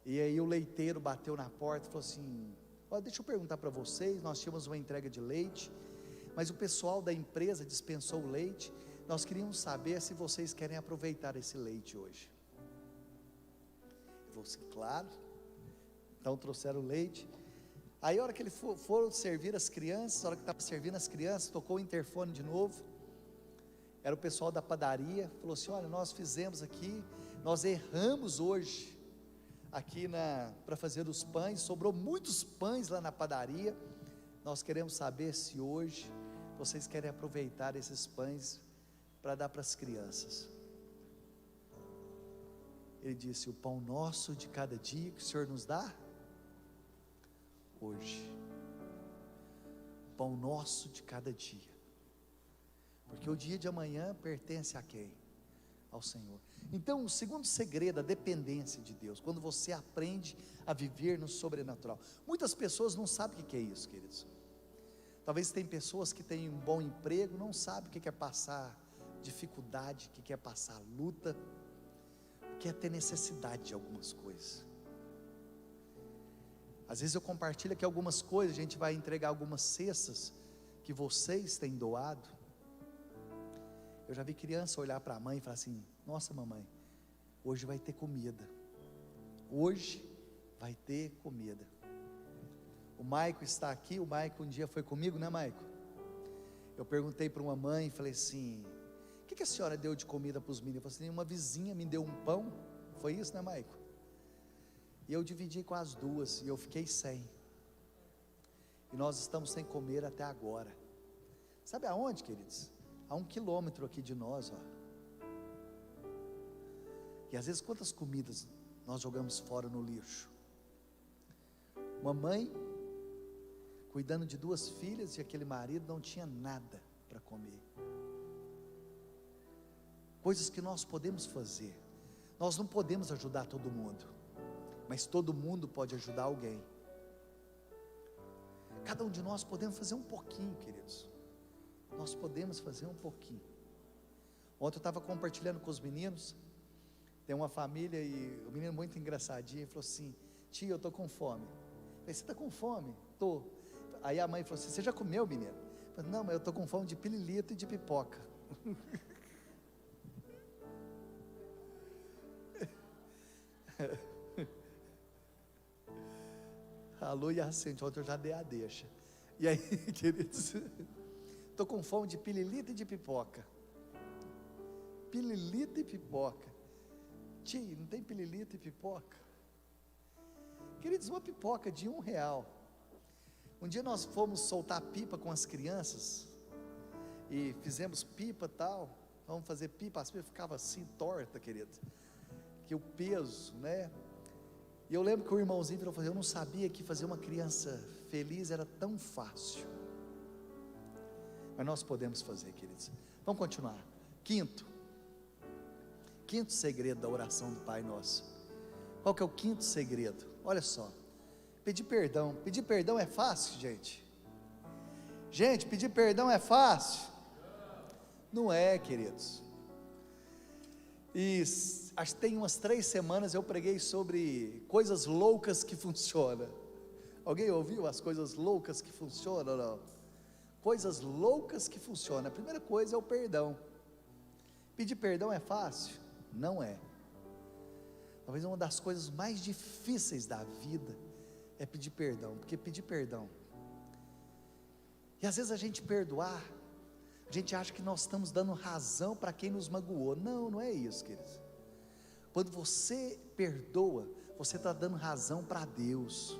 e aí o leiteiro bateu na porta e falou assim: olha, deixa eu perguntar para vocês, nós tínhamos uma entrega de leite, mas o pessoal da empresa dispensou o leite, nós queríamos saber se vocês querem aproveitar esse leite hoje. Eu falei assim: claro. Então trouxeram o leite. Aí a hora que ele foram servir as crianças, a hora que estava servindo as crianças, tocou o interfone de novo, era o pessoal da padaria, falou assim: olha, nós fizemos aqui, nós erramos hoje, aqui para fazer os pães, sobrou muitos pães lá na padaria, nós queremos saber se hoje vocês querem aproveitar esses pães para dar para as crianças. Ele disse: o pão nosso de cada dia que o Senhor nos dá hoje, o pão nosso de cada dia, porque o dia de amanhã pertence a quem? Ao Senhor. Então o segundo segredo, a dependência de Deus, quando você aprende a viver no sobrenatural. Muitas pessoas não sabem o que é isso, queridos. Talvez tem pessoas que têm um bom emprego, não sabem o que é passar dificuldade, o que é passar luta, o que é ter necessidade de algumas coisas. Às vezes eu compartilho aqui algumas coisas, a gente vai entregar algumas cestas que vocês têm doado. Eu já vi criança olhar para a mãe e falar assim: nossa mamãe, hoje vai ter comida, hoje vai ter comida. O Maico está aqui, o Maico um dia foi comigo, né Maico? Eu perguntei para uma mãe, falei assim: o que a senhora deu de comida para os meninos? Eu falei assim: uma vizinha me deu um pão, foi isso, né Maico? E eu dividi com as duas, e eu fiquei sem, e nós estamos sem comer até agora. Sabe aonde, queridos? A 1 quilômetro aqui de nós, ó. E às vezes quantas comidas nós jogamos fora no lixo? Uma mãe cuidando de 2 filhas, e aquele marido não tinha nada para comer. Coisas que nós podemos fazer. Nós não podemos ajudar todo mundo, mas todo mundo pode ajudar alguém. Cada um de nós podemos fazer um pouquinho, queridos. Nós podemos fazer um pouquinho. Ontem eu estava compartilhando com os meninos, tem uma família, e o menino muito engraçadinho falou assim: tia, eu estou com fome. Eu falei: você está com fome? Estou. Aí a mãe falou assim: você já comeu, menino? Eu falei: não, mas eu estou com fome de pirulito e de pipoca. Alô, e acende, ontem eu já dei a deixa. E aí, queridos, estou com fome de pirulito e de pipoca. Pirulito e pipoca. Tio, não tem pirulito e pipoca? Queridos, uma pipoca de R$1. Um dia nós fomos soltar pipa com as crianças, e fizemos pipa tal, vamos fazer pipa, as pipas ficavam assim, torta, querido, que o peso, né? E eu lembro que o irmãozinho falou: eu não sabia que fazer uma criança feliz era tão fácil. Mas nós podemos fazer, queridos. Vamos continuar. Quinto segredo da oração do Pai Nosso. Qual que é o quinto segredo? Olha só: pedir perdão. Pedir perdão é fácil, gente? Gente, pedir perdão é fácil? Não é, queridos. E acho que tem umas 3 semanas eu preguei sobre coisas loucas que funcionam. Alguém ouviu as coisas loucas que funcionam ou não? Coisas loucas que funcionam. A primeira coisa é o perdão. Pedir perdão é fácil? Não é. Talvez uma das coisas mais difíceis da vida é pedir perdão, porque pedir perdão, e às vezes a gente perdoar, A gente acha que nós estamos dando razão para quem nos magoou. Não, não é isso, queridos. Quando você perdoa, você está dando razão para Deus.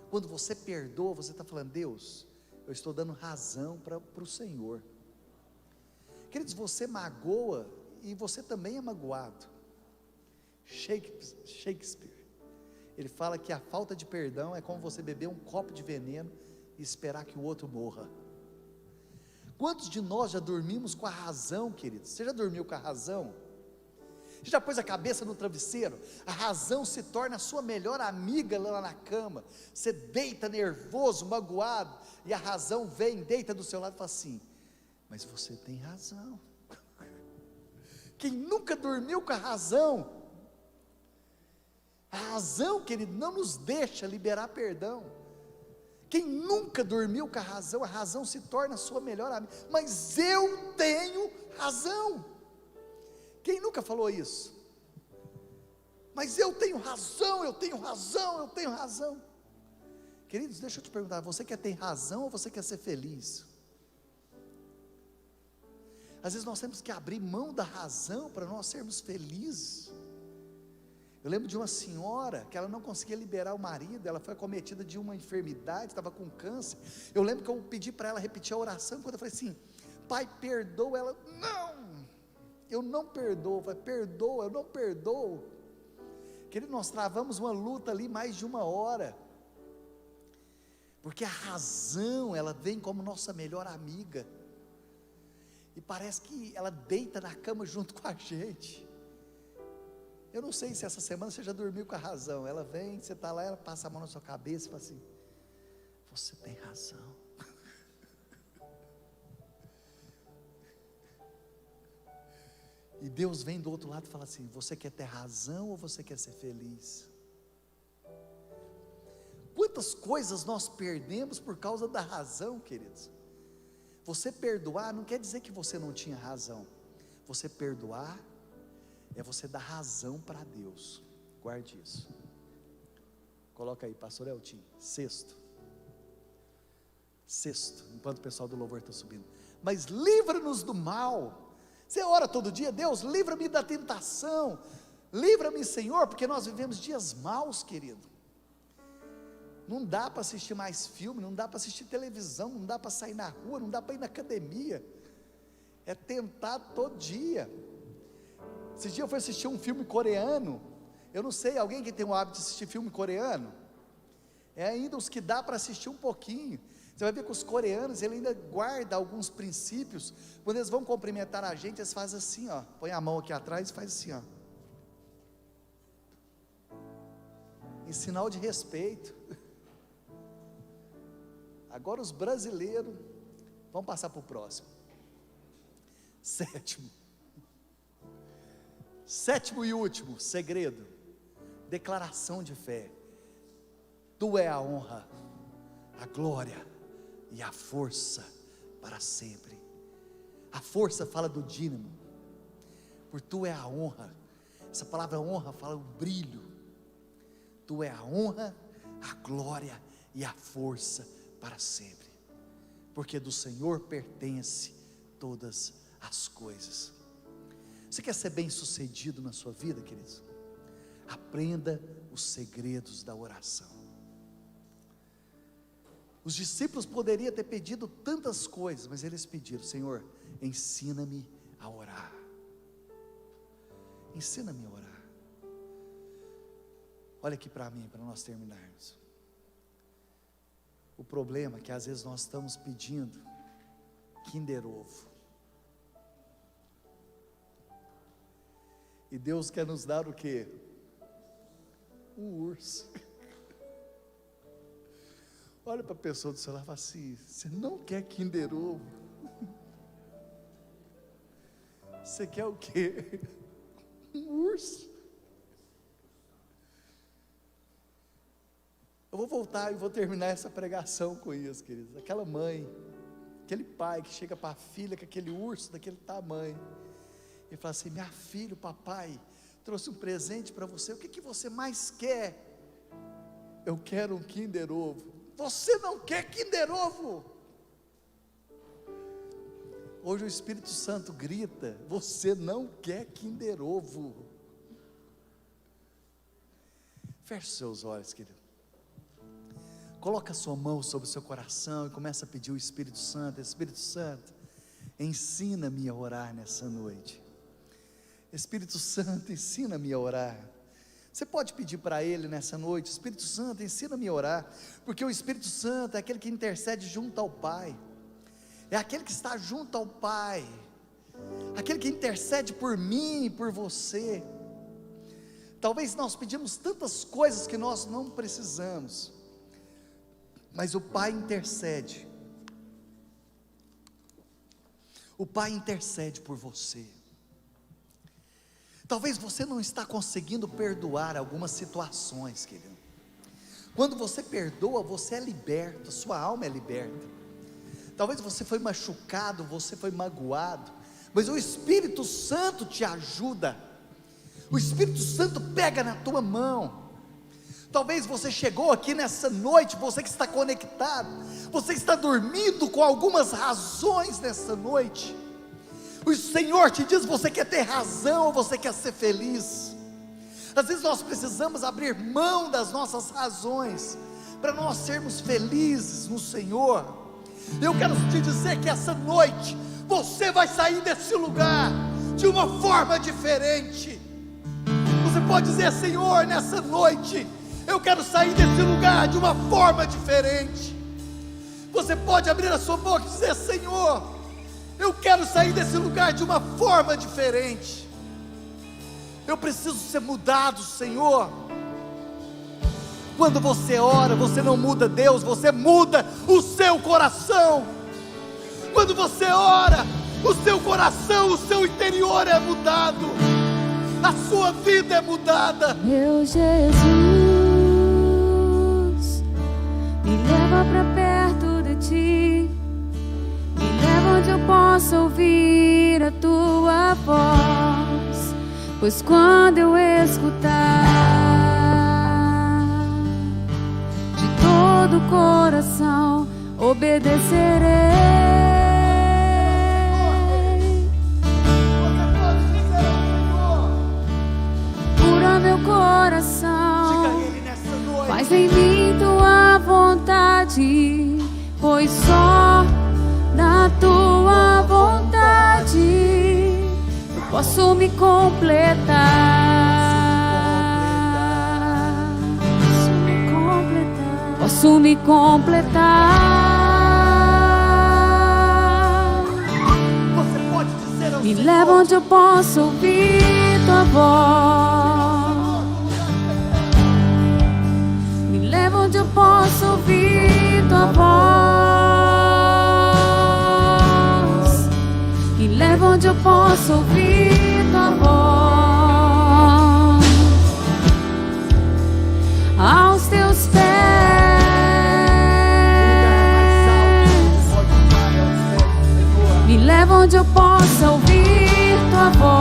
Quando você perdoa, você está falando: Deus, eu estou dando razão para o Senhor. Queridos, você magoa e você também é magoado. Shakespeare, ele fala que a falta de perdão é como você beber um copo de veneno e esperar que o outro morra. Quantos de nós já dormimos com a razão, queridos? Você já dormiu com a razão? Você já pôs a cabeça no travesseiro? A razão se torna a sua melhor amiga lá na cama. Você deita nervoso, magoado, e a razão vem, deita do seu lado e fala assim: mas você tem razão. Quem nunca dormiu com a razão? A razão, querido, não nos deixa liberar perdão. Quem nunca dormiu com a razão se torna a sua melhor amiga. Mas eu tenho razão. Quem nunca falou isso? Mas eu tenho razão, eu tenho razão, eu tenho razão. Queridos, deixa eu te perguntar: você quer ter razão ou você quer ser feliz? Às vezes nós temos que abrir mão da razão para nós sermos felizes. Eu lembro de uma senhora que ela não conseguia liberar o marido, ela foi acometida de uma enfermidade, estava com câncer. Eu lembro que eu pedi para ela repetir a oração, quando eu falei assim: Pai, perdoa. Ela: não, eu não perdoo. Eu falei: perdoa, eu não perdoo. Querido, nós travamos uma luta ali mais de 1 hora, porque a razão, ela vem como nossa melhor amiga, e parece que ela deita na cama junto com a gente. Eu não sei se essa semana você já dormiu com a razão. Ela vem, você está lá, ela passa a mão na sua cabeça e fala assim: você tem razão. E Deus vem do outro lado e fala assim: você quer ter razão ou você quer ser feliz? Quantas coisas nós perdemos por causa da razão, queridos? Você perdoar não quer dizer que você não tinha razão. Você perdoar é você dar razão para Deus. Guarde isso. Coloca aí, pastor Eltim. Sexto, enquanto o pessoal do louvor está subindo. Mas livra-nos do mal. Você ora todo dia: Deus, livra-me da tentação, livra-me, Senhor, porque nós vivemos dias maus, querido. Não dá para assistir mais filme, não dá para assistir televisão, não dá para sair na rua, não dá para ir na academia. É tentado todo dia. Esse dia eu fui assistir um filme coreano. Eu não sei, alguém que tem o hábito de assistir filme coreano? É ainda os que dá para assistir um pouquinho. Você vai ver que os coreanos, ele ainda guarda alguns princípios. Quando eles vão cumprimentar a gente, eles fazem assim, ó, põe a mão aqui atrás e faz assim, ó, em sinal de respeito. Agora os brasileiros, vamos passar para o próximo. Sétimo e último segredo: declaração de fé. Tu é a honra, a glória e a força para sempre. A força fala do dínamo, por tu é a honra. Essa palavra honra fala o brilho. Tu é a honra, a glória e a força para sempre, porque do Senhor pertence todas as coisas. Você quer ser bem sucedido na sua vida, queridos? Aprenda os segredos da oração. Os discípulos poderiam ter pedido tantas coisas, mas eles pediram: Senhor, ensina-me a orar. Ensina-me a orar. Olha aqui para mim, para nós terminarmos. O problema é que às vezes nós estamos pedindo Kinder Ovo. E Deus quer nos dar o quê? Um urso. Olha para a pessoa do seu lado e fala assim: você não quer Kinder Ovo? Você quer o quê? Um urso. Eu vou voltar e vou terminar essa pregação com isso, queridos. Aquela mãe, aquele pai que chega para a filha com aquele urso daquele tamanho e fala assim: minha filha, o papai trouxe um presente para você, o que você mais quer? Eu quero um Kinder Ovo. Você não quer Kinder Ovo? Hoje o Espírito Santo grita: você não quer Kinder Ovo. Feche seus olhos, querido. Coloca a sua mão sobre o seu coração e começa a pedir o Espírito Santo: Espírito Santo, ensina-me a orar nessa noite. Espírito Santo, ensina-me a orar. Você pode pedir para Ele nessa noite: Espírito Santo, ensina-me a orar, porque o Espírito Santo é aquele que intercede junto ao Pai, é aquele que está junto ao Pai, aquele que intercede por mim e por você. Talvez nós pedimos tantas coisas que nós não precisamos, mas o Pai intercede. O Pai intercede por você. Talvez você não está conseguindo perdoar algumas situações, querido. Quando você perdoa, você é liberto, sua alma é liberta. Talvez você foi machucado, você foi magoado, mas o Espírito Santo te ajuda. O Espírito Santo pega na tua mão. Talvez você chegou aqui nessa noite, você que está conectado, você que está dormindo com algumas razões nessa noite. O Senhor te diz: você quer ter razão ou você quer ser feliz? Às vezes nós precisamos abrir mão das nossas razões, para nós sermos felizes no Senhor. Eu quero te dizer que essa noite, você vai sair desse lugar, de uma forma diferente. Você pode dizer: Senhor, nessa noite, eu quero sair desse lugar de uma forma diferente. Você pode abrir a sua boca e dizer: Senhor, eu quero sair desse lugar de uma forma diferente. Eu preciso ser mudado, Senhor. Quando você ora, você não muda Deus, você muda o seu coração. Quando você ora, o seu coração, o seu interior é mudado, a sua vida é mudada. Meu Jesus, me leva pra perto de ti, me leva onde eu possa ouvir a tua voz, pois quando eu escutar, de todo o coração obedecerei. Meu coração, faz em mim tua vontade, pois só na tua vontade eu posso me completar. Posso me completar. Você pode dizer ao Me Senhor: leva onde eu posso ouvir tua voz. Leva onde eu posso ouvir tua voz. Me leva onde eu posso ouvir tua voz. Aos teus pés. Me leva onde eu possa ouvir tua voz.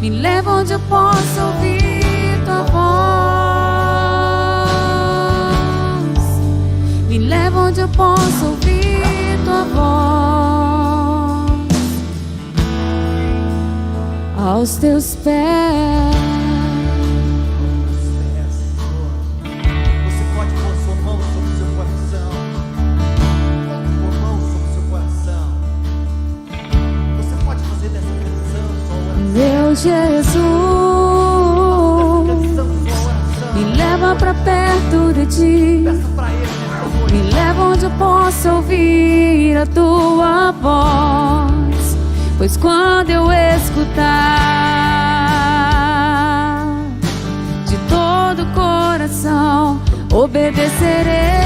Me leva onde eu possa ouvir tua voz. Me leva onde eu possa ouvir tua voz. Aos teus pés. Você pode pôr sua mão sobre o seu coração. Coloque sua mão sobre o seu coração. Você pode fazer dessa canção sua oração. Meu Jesus, me leva pra perto de ti, Peça para Ele nessa noite. me leva onde eu possa ouvir a tua voz, pois quando eu escutar, de todo o coração obedecerei.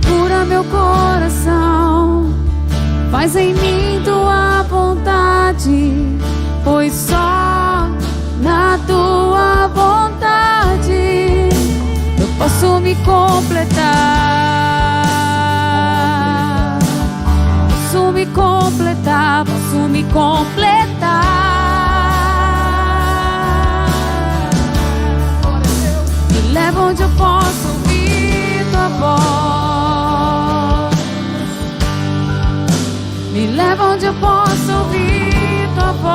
Cura meu coração, faz em mim tua vontade, pois só na tua vontade eu posso me completar. Posso me completar, posso me completar. leva onde eu possa ouvir tua voz.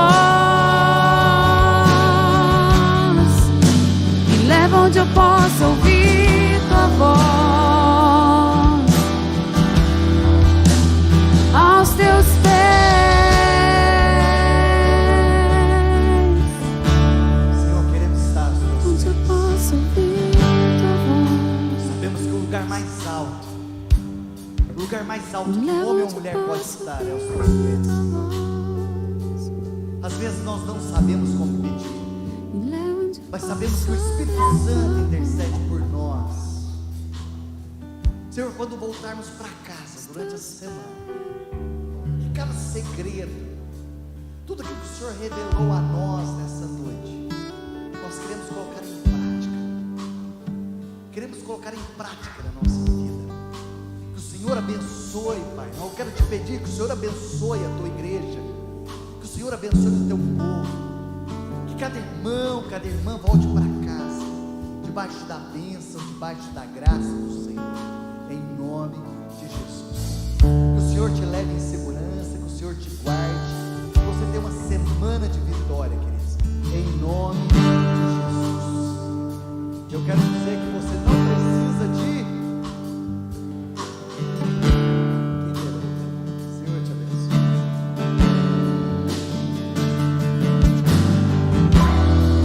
Me leva onde eu possa ouvir tua voz. Aos teus pés, Senhor, queremos estar aos teus onde eu pés. possa ouvir tua voz. Sabemos que o lugar mais alto que um homem ou mulher pode estar é aos teus pés. Às vezes nós não sabemos como pedir, mas sabemos que o Espírito Santo intercede por nós. Senhor, quando voltarmos para casa durante essa semana, que cada segredo, tudo aquilo que o Senhor revelou a nós nessa noite, nós queremos colocar em prática. Queremos colocar em prática na nossa vida. Que o Senhor abençoe, Pai. Eu quero te pedir que o Senhor abençoe a tua igreja, que o Senhor abençoe o teu povo, que cada irmão, cada irmã volte para casa, debaixo da bênção, debaixo da graça do Senhor, em nome de Jesus. Que o Senhor te leve em segurança, que o Senhor te guarde, que você tenha uma semana de vitória, queridos, em nome de Jesus. Eu quero dizer